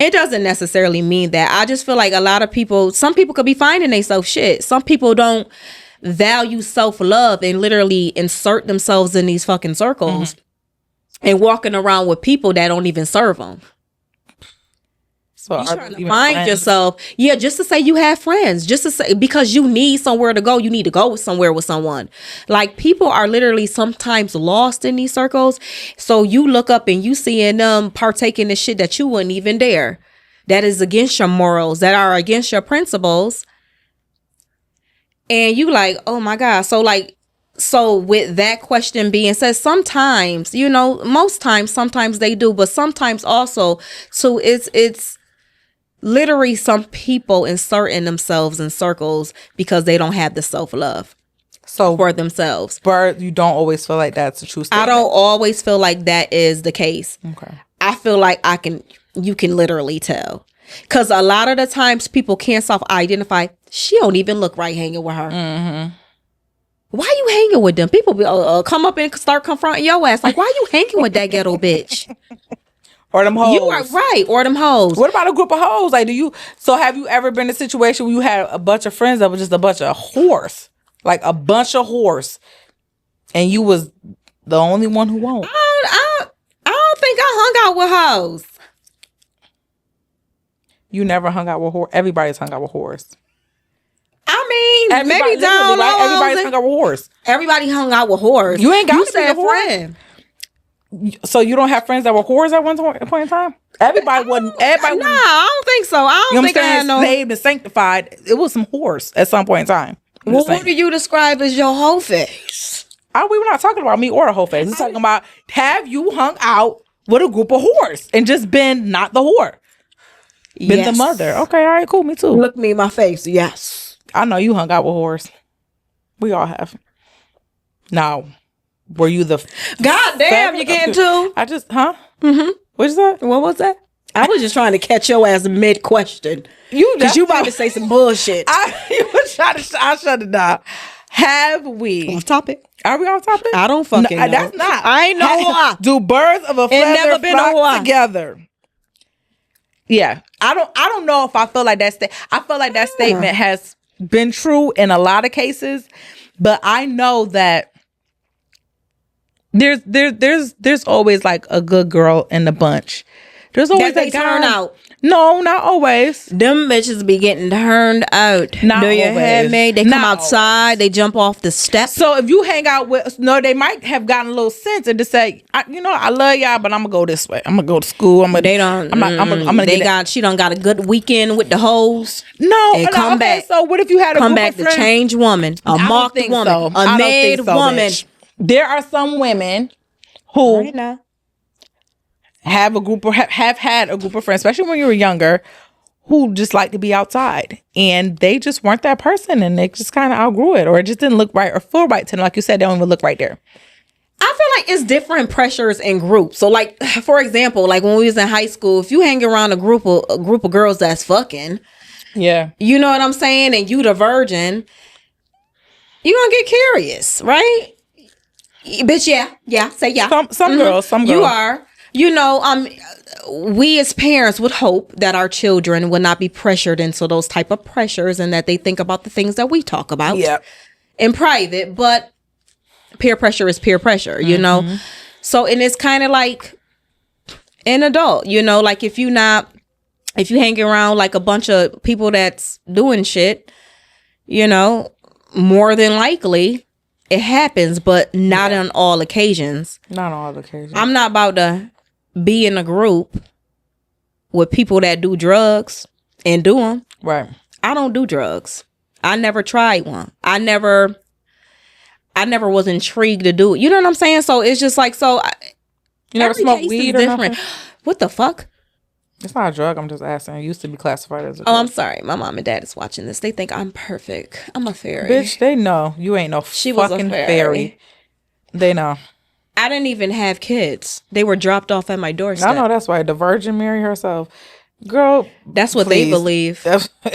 it doesn't necessarily mean that. I just feel like a lot of people, some people could be finding themselves shit. Some people don't value self-love and literally insert themselves in these fucking circles and walking around with people that don't even serve them. So you're trying to find friends? Yourself. Yeah, just to say you have friends. Just to say, because you need somewhere to go. You need to go somewhere with someone. Like, people are literally sometimes lost in these circles. So you look up and you seeing them partaking in shit that you wouldn't even dare. That is against your morals. That are against your principles. And you like, oh my God. So with that question being said, sometimes, you know, most times, sometimes they do. But sometimes also, so it's literally some people inserting themselves in circles because they don't have the self-love for themselves. But you don't always feel like that's a true statement. I don't always feel like that is the case. Okay. I feel like you can literally tell. Because a lot of the times people can't self-identify. She don't even look right hanging with her. Why you hanging with them? People come up and start confronting your ass. Like, why you hanging with that ghetto bitch? Or them hoes. You are right. Or them hoes. What about a group of hoes? Like, have you ever been in a situation where you had a bunch of friends that were just a bunch of whores? Like a bunch of whores. And you was the only one who won't. I don't think I hung out with hoes. You never hung out with whores. Everybody's hung out with whores. I mean, maybe down low. Everybody's hung out with whores. Everybody hung out with whores. You ain't got to be a friend. So you don't have friends that were whores at one point in time? Everybody wasn't. I don't think so. I don't think I had no saved and sanctified. It was some whores at some point in time. Well, what do you describe as your whole face? We were not talking about me or the whole face. We're talking about, have you hung out with a group of whores and just been not the whore? Been the mother. Okay, all right, cool. Me too. Look me in my face. Yes. I know you hung out with whores. We all have. Now, were you the... God damn, you getting too? I just... Huh? Mm-hmm. What's that? What was that? I was just trying to catch your ass mid-question. Because you about to say some bullshit. You was trying to... I shut it down. Have we... Off topic. Are we off topic? I don't fucking know. That's not. I ain't know. Do birds of a feather flock together? Yeah. I don't know if I feel like that... I feel like that statement has been true in a lot of cases. But I know that there's always like a good girl in the bunch. There's always that they turn out. No, not always. Them bitches be getting turned out. Not always. Do you hear me? They come outside. They jump off the steps. So if you hang out with, they might have gotten a little sense and to say, I love y'all, but I'm gonna go this way. I'm gonna go to school. She done got a good weekend with the hoes. Come back. So what if you had a come back to change woman, a marked woman, a made woman? Bitch. There are some women who have had a group of friends, especially when you were younger, who just like to be outside, and they just weren't that person, and they just kind of outgrew it, or it just didn't look right or feel right to them. Like you said, they don't even look right there. I feel like it's different pressures in groups. So, like, for example, like when we was in high school, if you hang around a group of girls that's fucking, you know what I'm saying, and you the virgin, you gonna get curious, right? Bitch, say yeah. Some girls. You are. You know, we as parents would hope that our children would not be pressured into those type of pressures, and that they think about the things that we talk about in private. But peer pressure is peer pressure, you know? So, and it's kind of like an adult, you know, like if you not if you hang around like a bunch of people that's doing shit, you know, more than likely it happens, but not on all occasions. Not on all occasions. I'm not about to be in a group with people that do drugs and do them. Right. I don't do drugs. I never tried one. I never was intrigued to do it. You know what I'm saying? So it's just like, you never smoke weed or nothing? What the fuck? It's not a drug. I'm just asking. It used to be classified as a drug. Oh, I'm sorry. My mom and dad is watching this. They think I'm perfect. I'm a fairy. Bitch, they know. You ain't no fucking fairy. They know. I didn't even have kids. They were dropped off at my doorstep. I know that's why the Virgin Mary herself. Girl, that's what they believe.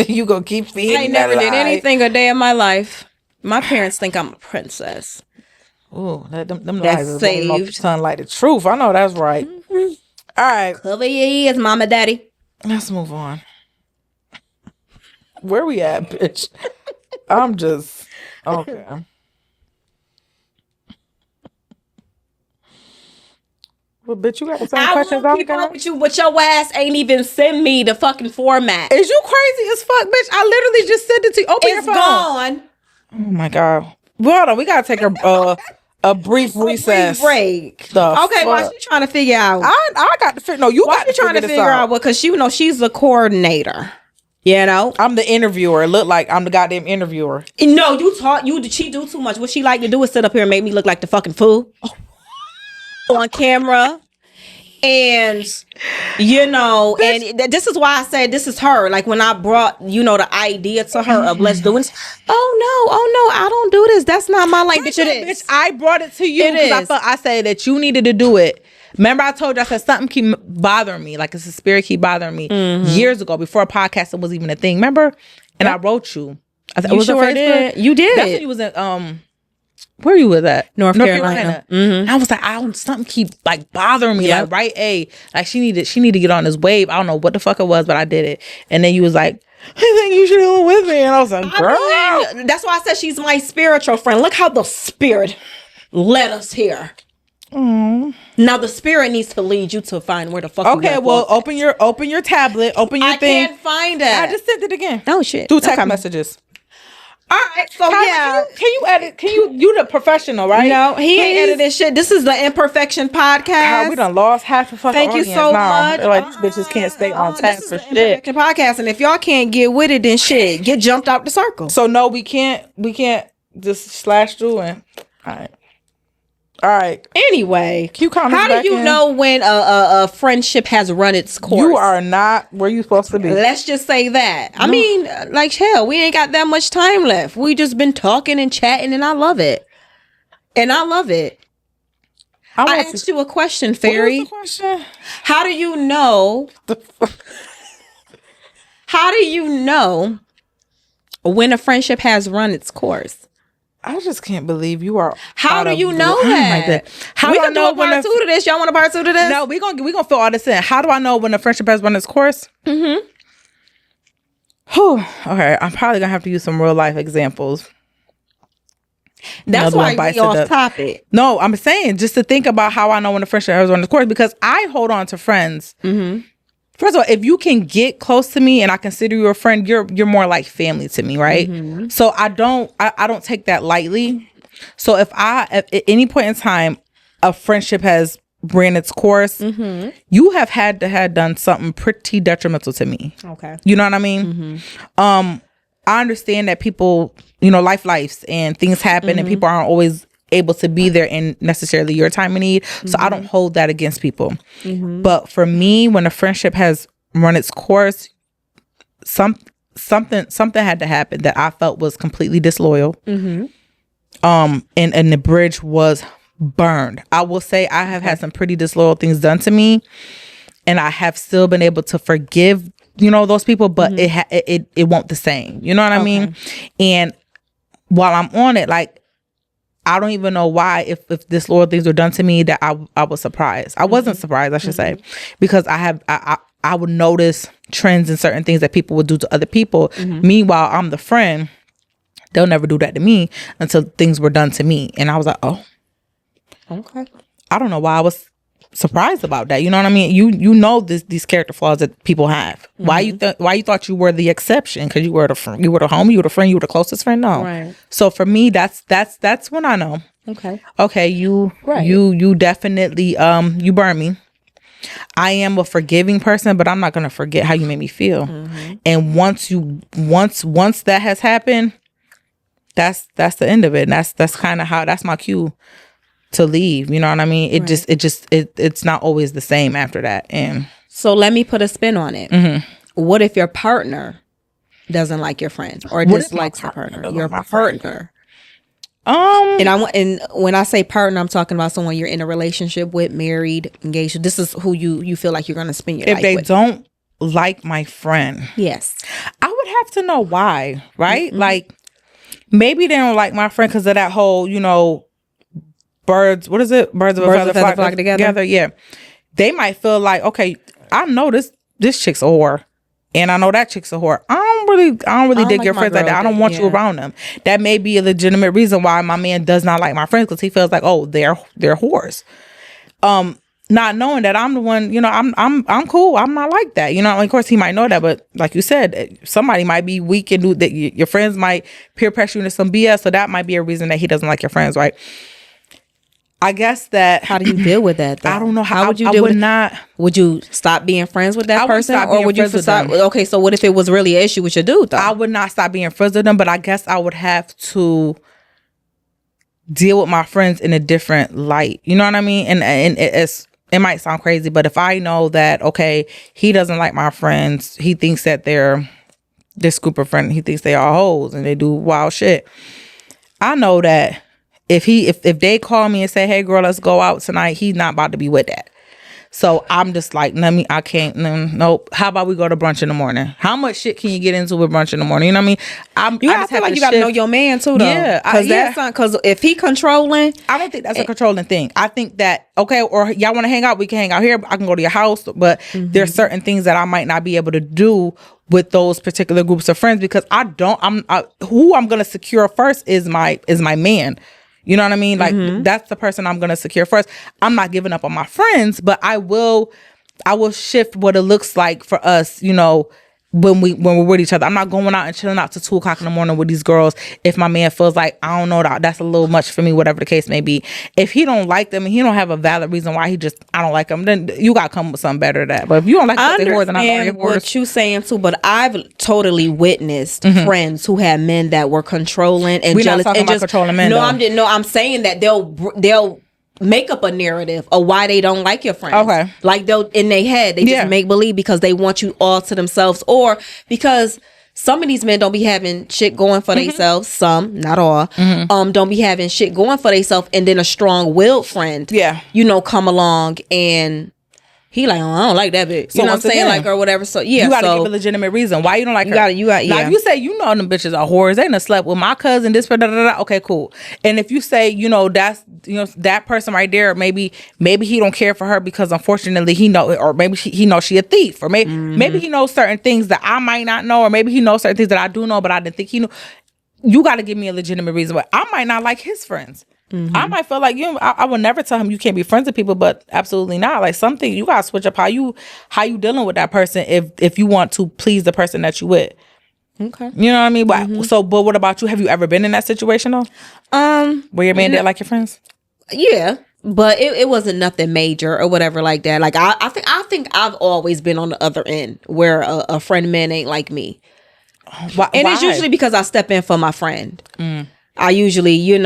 You gonna keep feeding I ain't never did anything a day in my life. My parents think I'm a princess. Ooh, them that's lies saved. Son like the truth. I know that's right. Mm-hmm. All right. Cover your ears, mama, daddy. Let's move on. Where we at, bitch? I'm just okay. Well, bitch, you got the same questions I got. With you, but your ass ain't even send me the fucking format. Is you crazy as fuck, bitch? I literally just sent it to you. Open your phone. It's gone. Oh my god. Well, hold on. We gotta take a brief recess. Break. Okay, why she trying to figure out? I got to figure. No, you got to trying to figure out. Well, because she's the coordinator. You know, I'm the interviewer. It look like I'm the goddamn interviewer. No, she do too much. What she like to do is sit up here and make me look like the fucking fool on camera. And you know, and this is why I said this is her. Like when I brought, you know, the idea to her of let's do it. Oh no, I don't do this. That's not my like. Bitch, it is. Bitch, I brought it to you because I said that you needed to do it. Remember, I told you I said something keep bothering me, like it's a spirit keep bothering me years ago before a podcast was even a thing. Remember, and I wrote you. You sure did. You did. That's when you was in where you was at? North Carolina. Mm-hmm. I was like, something keep like bothering me. Yep. Like, right? Like she need to get on this wave. I don't know what the fuck it was, but I did it. And then you was like, I think you should go with me. And I was like, girl. That's why I said she's my spiritual friend. Look how the spirit led us here. Now the spirit needs to lead you to find where the fuck. Okay, well, open your tablet, open your thing. I can't find it. I just sent it again. Oh shit. Do text messages. All right, so can you edit? You the professional, right? No, he ain't editing shit. This is the Imperfection podcast. God, we done lost half the fucking Thank you so much. They're like, these bitches can't stay on task for shit. Imperfection podcast, and if y'all can't get with it, then shit, get jumped out the circle. So no, we can't just slash through and all right. Anyway, how do you know when a friendship has run its course? You are not where you supposed to be. Let's just say that. No. I mean, like hell, we ain't got that much time left. We just been talking and chatting, and I love it. I asked you a question, Fairy. What was the question? How do you know? How do you know when a friendship has run its course? I just can't believe you are. How do you know that? How we do I can know do a part 2 to this. Y'all want a part 2 to this? No, we gonna fill all this in. How do I know when a friendship has run its course? Mm-hmm. Okay, I'm probably gonna have to use some real life examples. That's why we off topic. No, I'm saying just to think about how I know when a friendship has run its course, because I hold on to friends. Mm-hmm. First of all, if you can get close to me and I consider you a friend, you're more like family to me, right? Mm-hmm. So I don't take that lightly. So if at any point in time a friendship has ran its course, you have had to have done something pretty detrimental to me. Okay. You know what I mean? I understand that people, life and things happen and people aren't always able to be there in necessarily your time of need. So I don't hold that against people. But for me, when a friendship has run its course, something had to happen that I felt was completely disloyal. And the bridge was burned. I will say I have had some pretty disloyal things done to me, and I have still been able to forgive, those people, but it won't the same. You know what I mean? And while I'm on it, like, I don't even know why, if disloyal things were done to me, that I was surprised. I wasn't surprised, I should say, because I would notice trends in certain things that people would do to other people. Meanwhile, I'm the friend. They'll never do that to me until things were done to me. And I was like, oh. Okay. I don't know why I was surprised about that. You know what I mean? You know these character flaws that people have. Why you thought you were the exception? Because you were the friend, you were the homie, you were the friend, you were the closest friend. No. Right. So for me, that's when I know. Okay, you definitely you burn me. I am a forgiving person, but I'm not gonna forget how you made me feel. And once that has happened, that's the end of it. And that's kind of how, that's my cue to leave. You know what I mean? It's not always the same after that. And so let me put a spin on it. What if your partner doesn't like your friend or dislikes your partner? Your partner. And when I say partner, I'm talking about someone you're in a relationship with, married, engaged. This is who you feel like you're going to spend your life with. If they don't like my friend, yes, I would have to know why, right? Like, maybe they don't like my friend because of that whole, birds. What is it? Birds of a feather flock together. Yeah, they might feel like, okay, I know this chick's a whore. And I know that chick's a whore. I don't really dig your friends like that. I don't want you around them. That may be a legitimate reason why my man does not like my friends, because he feels like, oh, they're whores. Not knowing that I'm the one, I'm cool. I'm not like that. Of course he might know that, but like you said, somebody might be weak and do that. Your friends might peer pressure you into some BS, so that might be a reason that he doesn't like your friends, right? I guess that. How do you deal with that, though? I don't know how would you deal with it. Would you stop being friends with that person, or would you stop? Okay, so what if it was really an issue with your dude, though? I would not stop being friends with them, but I guess I would have to deal with my friends in a different light. You know what I mean? And it might sound crazy, but if I know that, okay, he doesn't like my friends, he thinks that they're this group of friends, he thinks they are hoes and they do wild shit. I know that. If they call me and say, hey girl, let's go out tonight, he's not about to be with that. So I'm just like, I can't, nope. How about we go to brunch in the morning? How much shit can you get into with brunch in the morning? You know what I mean? I feel like you gotta know your man too, though. Yeah. Because if he controlling. I don't think that's a controlling thing. I think that, okay, or y'all want to hang out, we can hang out here. I can go to your house, but there's certain things that I might not be able to do with those particular groups of friends, because who I'm going to secure first is my man. You know what I mean? Like, that's the person I'm going to secure first. I'm not giving up on my friends, but I will shift what it looks like for us, when we're with each other. I'm not going out and chilling out to 2:00 in the morning with these girls if my man feels like, I don't know, that's a little much for me, whatever the case may be. If he don't like them and he don't have a valid reason why I don't like them, then you got to come with something better than that. But if you don't like them, then I understand what you saying too, but I've totally witnessed friends who had men that were controlling and jealous. We're not talking about controlling men, I'm saying that they'll make up a narrative of why they don't like your friends. Okay. Like they'll in their head, they just make believe because they want you all to themselves, or because some of these men don't be having shit going for themselves. Some, not all, don't be having shit going for themselves, and then a strong-willed friend, come along and he like, oh, I don't like that bitch. You know what I'm saying? Like, or whatever. So, yeah. You got to give a legitimate reason why you don't like her. Now, if you say, them bitches are whores, they done slept with my cousin, this, okay, cool. And if you say, that's, that person right there, maybe he don't care for her because unfortunately he know, or maybe he knows she a thief, or maybe he knows certain things that I might not know, or maybe he knows certain things that I do know, but I didn't think he knew. You got to give me a legitimate reason why. I might not like his friends. I might feel like I would never tell him you can't be friends with people, but absolutely not. Like, something you gotta switch up how you dealing with that person if you want to please the person that you with. Okay, you know what I mean. But but what about you? Have you ever been in that situation though? Where your man didn't like your friends? Yeah, but it wasn't nothing major or whatever like that. Like I think I've always been on the other end where a friend man ain't like me, why? It's usually because I step in for my friend. I usually,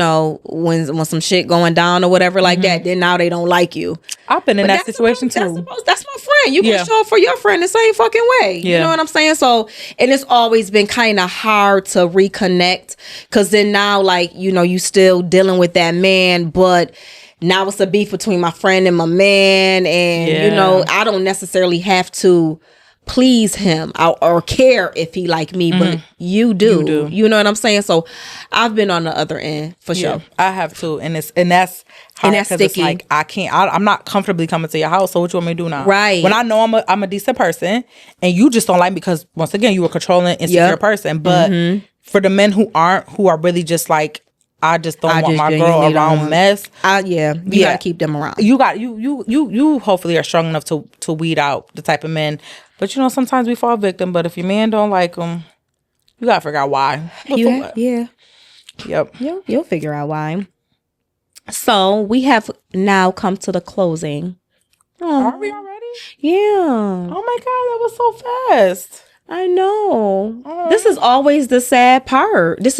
when some shit going down or whatever like that, then now they don't like you. I've been in that situation too. That's my friend. You can show up for your friend the same fucking way. You know what I'm saying? So, and it's always been kind of hard to reconnect, because then now, like, you still dealing with that man, but now it's a beef between my friend and my man, and I don't necessarily have to please him or care if he like me, but you do. You know what I'm saying? So I've been on the other end for sure. I have too, and that's hard, because it's like I'm not comfortably coming to your house. So what you want me to do now? Right. When I know I'm a decent person, and you just don't like me because, once again, you a controlling, insecure person. But for the men who are really just like I just don't want just my girl genuinely don't around want- mess. You gotta keep them around. You hopefully are strong enough to weed out the type of men. But you know, sometimes we fall victim. But if your man don't like them, you gotta figure out why. Yeah. Yep. You'll figure out why. So we have now come to the closing. Are we already? Yeah. Oh my god, that was so fast. I know. This is always the sad part. Wait,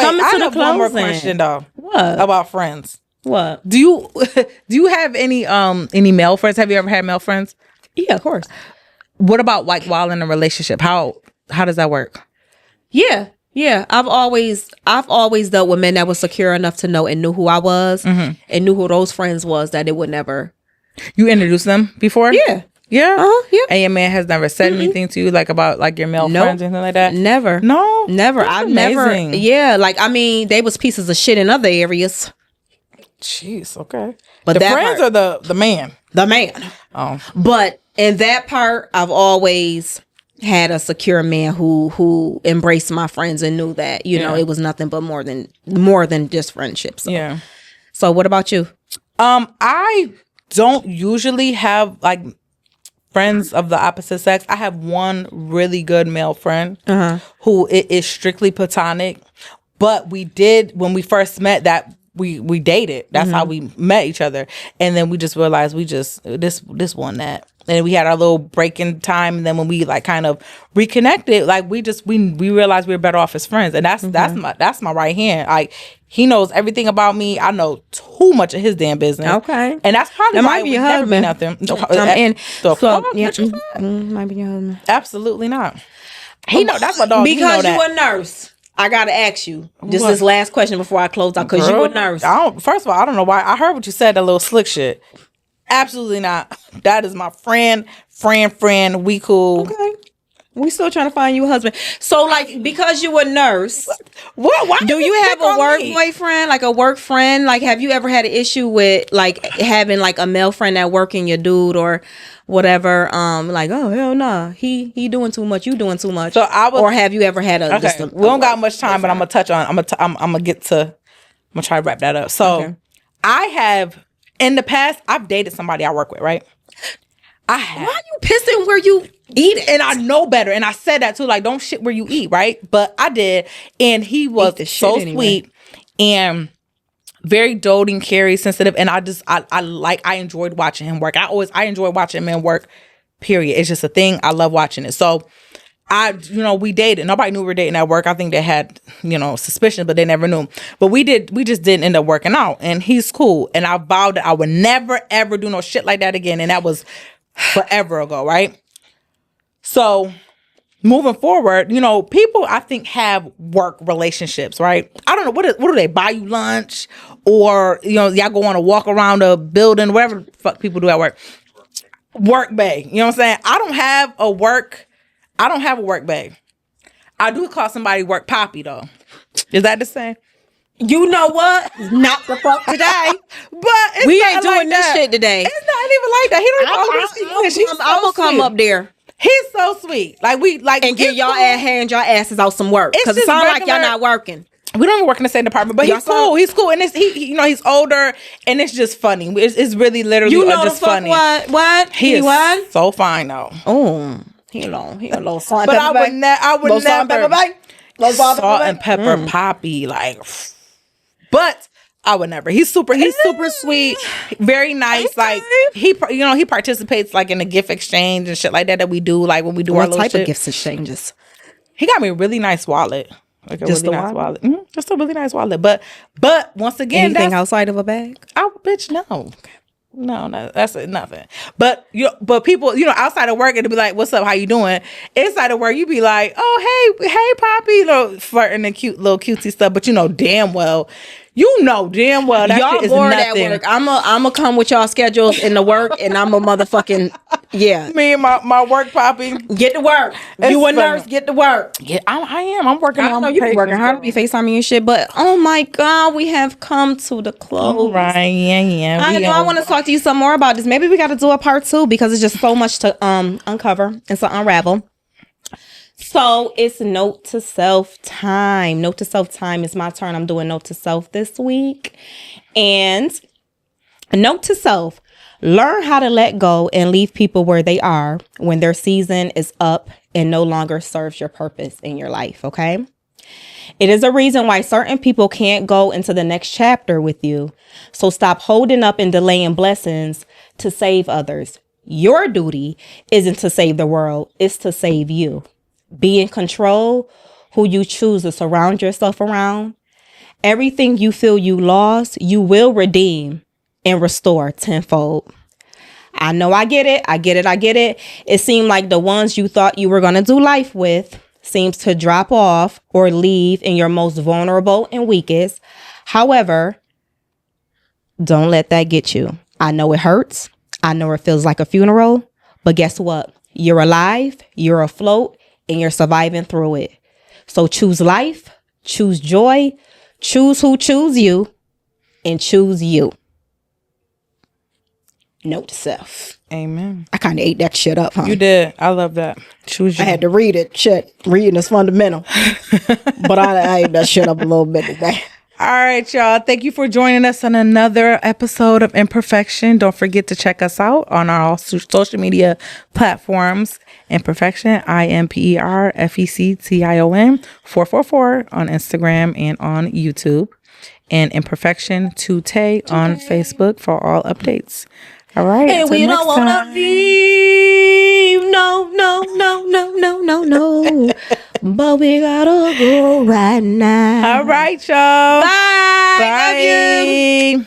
Coming I to the have one more closing. question though. What? About friends? What? Do you have any male friends? Have you ever had male friends? Yeah, of course. What about like while in a relationship? How does that work? Yeah. I've always dealt with men that was secure enough to know and knew who I was and knew who those friends was that it would never. You introduced them before? Yeah. Yeah. Yeah. And your man has never said anything to you like about like your male friends or anything like that? Never. No? Never. That's I've amazing. never. Yeah. Like, I mean, they was pieces of shit in other areas. Jeez, okay. But the that friends part- or the man? The man. Oh. But in that part, I've always had a secure man who embraced my friends and knew that, you know, it was nothing but more than just friendships. So. Yeah. So what about you? I don't usually have like friends of the opposite sex. I have one really good male friend who it is strictly platonic. But we did when we first met that we dated. That's how we met each other. And then we just realized this one that. And we had our little break in time, and then when we like kind of reconnected, like we realized we were better off as friends, and that's my right hand. Like he knows everything about me. I know too much of his damn business. Okay, and that's probably that why might be it your would never be husband. nothing. Might be your husband. Absolutely not. He know that's my dog. Because you you a nurse. I gotta ask you. This What? is last question before I close out. Because you a nurse. First of all, I don't know why. I heard what you said. That little slick shit. Absolutely not. That is my friend. We cool. Okay. We still trying to find you a husband. So, like, because you a nurse, What? Why do you have a work boyfriend, like a work friend? Like, have you ever had an issue with like having like a male friend at work and your dude or whatever? Like, oh hell nah, he doing too much, you doing too much. So or have you ever had a? Okay, we don't got much time, but I'm gonna touch on. I'm gonna try to wrap that up. So, I have in the past I've dated somebody I work with, right? I have. Why you pissing where you eat? And I know better. And I said that too, like, don't shit where you eat, right? But I did. And he was so sweet and very doting, caring, sensitive. And I enjoyed watching him work. I enjoy watching men work, period. It's just a thing. I love watching it. So we dated. Nobody knew we were dating at work. I think they had, suspicion, but they never knew. But we just didn't end up working out. And he's cool. And I vowed that I would never, ever do no shit like that again. And that was forever ago, right? So moving forward, people I think have work relationships, right? I don't know what do they buy you lunch or y'all go on a walk around a building, whatever the fuck people do at work. Work bay, you know what I'm saying? I don't have a work bay. I do call somebody work poppy though. Is that the same? You know what? Not the fuck today. But we ain't doing this shit today. It's not even like that. He don't always speak English. I'm gonna come up there. He's so sweet. And get y'all hand y'all asses out some work. Because it sounds like y'all not working. We don't even work in the same department, but he's cool. He's cool, and he's older, and it's just funny. It's really literally just funny. What? He is so fine though. Oh, he a little salt. But I would never salt and pepper poppy like. But I would never. He's super sweet, very nice. Okay. Like he participates like in a gift exchange and shit like that we do. Like when we do our little shit. What type of gift exchanges? He got me a really nice wallet. Like a really nice wallet. Mm-hmm. Just a really nice wallet. But once again, anything outside of a bag? Bitch, no. No, that's nothing. But people, outside of work, it'll be like, "What's up? How you doing?" Inside of work, you be like, "Oh, hey, Poppy," flirting and cute, little cutesy stuff. But damn well that y'all shit is bored nothing. At work. I'm a come with y'all schedules in the work, and I'm a motherfucking Me and my work Poppy. Get to work. You a nurse? Get to work. Yeah, I am. I'm working. I know you be working hard. Be FaceTiming and shit. But oh my god, we have come to the close. All right, yeah. I know. I want to talk to you some more about this. Maybe we got to do a part 2 because it's just so much to uncover and to unravel. So it's note to self time. Note to self time is my turn. I'm doing note to self this week. And note to self, learn how to let go and leave people where they are when their season is up and no longer serves your purpose in your life, okay? It is a reason why certain people can't go into the next chapter with you. So stop holding up and delaying blessings to save others. Your duty isn't to save the world, it's to save you. Be in control who you choose to surround yourself around. Everything you feel you lost, you will redeem and restore tenfold. I know I get it. It seemed like the ones you thought you were going to do life with seems to drop off or leave in your most vulnerable and weakest. However, don't let that get you. I know it hurts. I know it feels like a funeral, but guess what? You're alive, you're afloat, and you're surviving through it. So choose life, choose joy, choose who choose you, and choose you. Note to self. Amen. I kind of ate that shit up, huh? You did. I love that. Choose you. I had to read it. Shit, reading is fundamental. But I ate that shit up a little bit today. All right, y'all. Thank you for joining us on another episode of Imperfection. Don't forget to check us out on our social media platforms. Imperfection, IMPERFECTION 444 on Instagram and on YouTube. And Imperfection Today on Facebook for all updates. All right. And we don't want to leave. No. But we gotta go right now. All right, y'all. Bye. Bye. Love you.